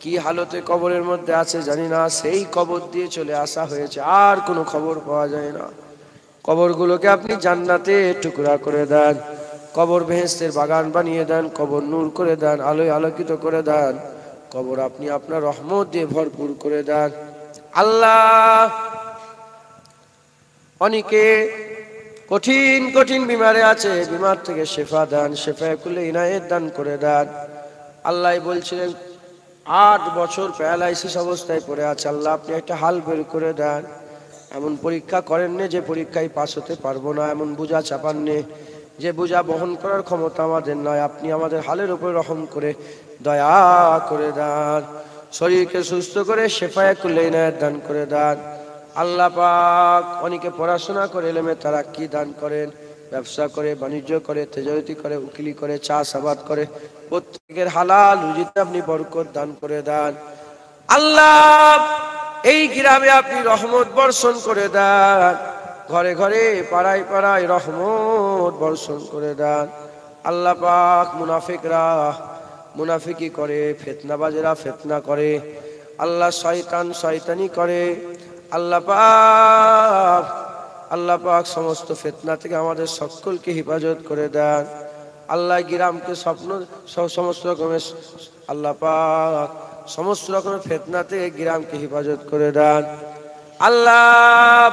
কি হালতে কবরের মধ্যে আছে জানি না, সেই কবর দিয়ে চলে আসা হয়েছে, আর কোনো খবর পাওয়া যায় না। কবরগুলোকে আপনি জান্নাতে টুকরা করে দেন, কবর বেহেশতের বাগান বানিয়ে দেন, কবর নূর করে দেন, আলোয় আলোকিত করে দেন, কবর আপনি আপনার রহমত দিয়ে ভরপুর করে দেন। আল্লাহ অনেকে কঠিন কঠিন বিমারে আছে, বিমার থেকে শেফা দেন, শেফায়ে কুল্লি ইনায়েত দান করে দেন। আল্লাহ বলছিলেন 8 বছর প্যারালাইসিস অবস্থায় পড়ে আছে, আল্লাহ আপনি একটা হাল বের করে দেন। এমন পরীক্ষা করেন না যে পরীক্ষায় পাস হতে পারবো না, এমন বোঝা চাপান নে যে বোঝা বহন করার ক্ষমতা আমাদের নয়। আপনি আমাদের হালের উপর রহম করে দয়া করে দেন, শরীরকে সুস্থ করে শেফায়ে কুল্লি ইনায়েত দান করে দেন। আল্লাহ পাক অনেকে পড়াশোনা করে এলেমে তারাক্কি দান করেন, ব্যবসা করে, বাণিজ্য করে, তেজারতি করে, উকিলি করে, চাষাবাদ করে, প্রত্যেকের হালাল রুজিতে আপনি বরকত দান করে দেন। আল্লাহ এই গ্রামে আপনি রহমত বর্ষণ করে দেন, ঘরে ঘরে, পাড়ায় পাড়ায় রহমত বর্ষণ করে দেন। আল্লাহ পাক মুনাফিকরা মুনাফিকি করে, ফিতনাবাজেরা ফিতনা করে, আল্লাহ শয়তান শয়তানি করে। আল্লাহ পাক সমস্ত ফিতনা থেকে আমাদের সকলকে হেফাজত করে দেন। আল্লাহ গ্রামকে স্বপ্ন সমস্ত রকমের আল্লাহ পাক সমস্ত রকমের ফিতনা থেকে গ্রামকে হেফাজত করে দেন। আল্লাহ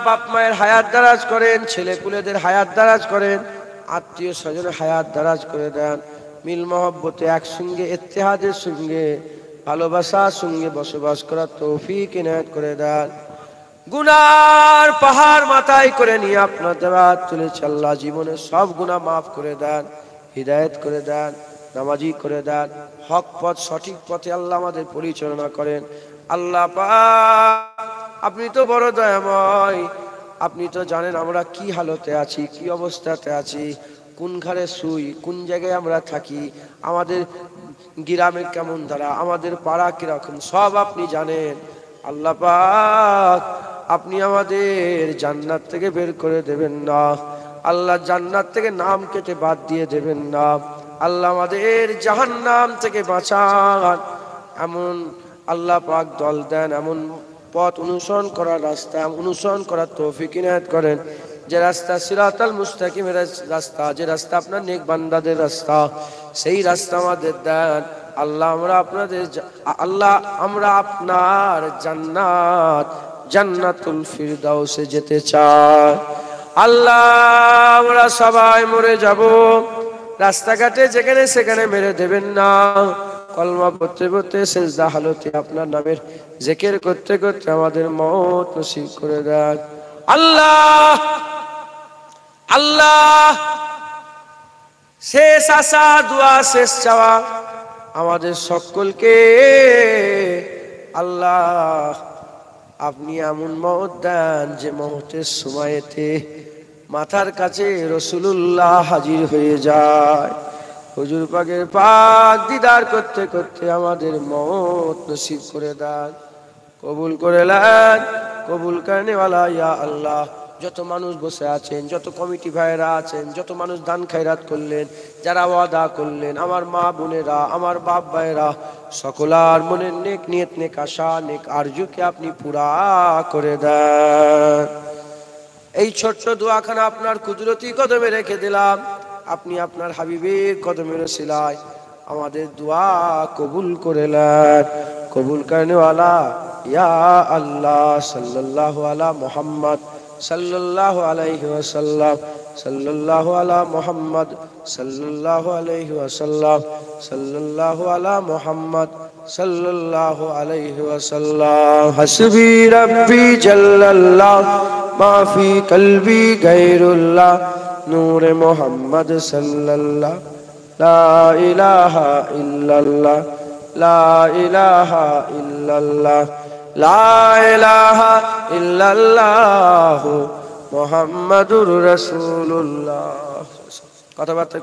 বাপ মায়ের হায়াত দারাজ করেন, ছেলে পুলেদের হায়াত দারাজ করেন, আত্মীয় স্বজনের হায়াত দারাজ করে দেন। মিল মহব্বতে একসঙ্গে ইত্তেহাদের সঙ্গে ভালোবাসার সঙ্গে বসবাস করার তৌফিক ইনায়াত করে দেন। গুনার পাহাড় মাথায় করে নিয়ে আপনার দেওয়াত তুলেছে আল্লাহ, জীবনের সব গুনাহ মাফ করে দেন, হিদায়াত করে দেন, নামাজি করে দেন, হক পথ সঠিক পথে আল্লাহ আমাদের পরিচালনা করেন। আল্লাহ পাক আপনি তো বড় দয়াময়, আপনি তো জানেন আমরা কি হালতে আছি, কি অবস্থাতে আছি, কোন ঘরে শুই, কোন জায়গায় আমরা থাকি, আমাদের গ্রামে কেমন ধারা, আমাদের পাড়া কিরকম, সব আপনি জানেন। আল্লাহ পাক আপনি আমাদের জান্নাত থেকে বের করে দেবেন না, আল্লাহ জান্নাত থেকে নাম কেটে বাদ দিয়ে দেবেন না, আল্লাহ আমাদের জাহান্নাম থেকে বাঁচান। এমন আল্লাহ পাক দল দেন, এমন পথ অনুসরণ করার রাস্তা অনুসরণ করার তৌফিক ইনায়াত করেন, যে রাস্তা সিরাতাল মুস্তাকিমের রাস্তা, যে রাস্তা আপনার নেক বান্দাদের রাস্তা, সেই রাস্তা আমাদের দেন। আল্লাহ আমরা আপনার জান্নাত জান্নাতুল ফিরদাউসে যেতে চাই। আল্লাহ আমরা সবাই মরে যাব, রাস্তাঘাটে যেখানে সেখানে মেরে দেবেন না। কলমা পড়তে পড়তে সেজদা হালতে আপনার নামের জিকির করতে করতে আমাদের মওত নসিব করে দেন। আল্লাহ আল্লাহ শেষ আশা দোয়া শেষ চাওয়া আমাদের সকলকে আল্লাহ আপনি এমন মওত দেন যে মওতের সময়তে মাথার কাছে রাসূলুল্লাহ হাজির হয়ে যায়, হুজুর পাকের পাক দিদার করতে করতে আমাদের মওত নসিব করে দেন, কবুল করে নেন, কবুল করনে ওয়ালা ইয়া আল্লাহ। যত মানুষ বসে আছেন, যত কমিটি ভাইরা আছেন, যত মানুষ দান খায়রাত করলেন, যারা ওয়াদা করলেন, আমার মা বোনেরা, আমার বাপ ভাইরা, সকলার মনের নেক নিয়ত, নেক আশা, নেক আরজুকে আপনি পুরা করে দেন। এই ছোট্ট দোয়াখানা আপনার কুদরতি কদমে রেখে দিলাম, আপনি আপনার হাবিবের কদমের ওসিলায় আমাদের দোয়া কবুল করে নেন, কবুল করনে ওয়ালা ইয়া আল্লাহ। সাল্লাল্লাহু আলা মুহাম্মদ সাল্লাল্লাহু আলাইহি ওয়াসাল্লাম, সাল্লাল্লাহু আলা মুহাম্মদ সাল্লাল্লাহু আলাইহি ওয়াসাল্লাম, সাল্লাল্লাহু আলা মুহাম্মদ সাল্লাল্লাহু আলাইহি ওয়াসাল্লাম। হাসবি রাব্বি জাল্লাল্লাহ মা ফি কলবি গায়রুল্লাহ, নূরে মুহাম্মদ সাল্লাল্লাহ, লা ইলাহা ইল্লাল্লাহ, লা ইলাহা ইল্লাল্লাহ, লা ইলাহা ইল্লাল্লাহ মুহাম্মাদুর রাসূলুল্লাহ। কথাবার্তা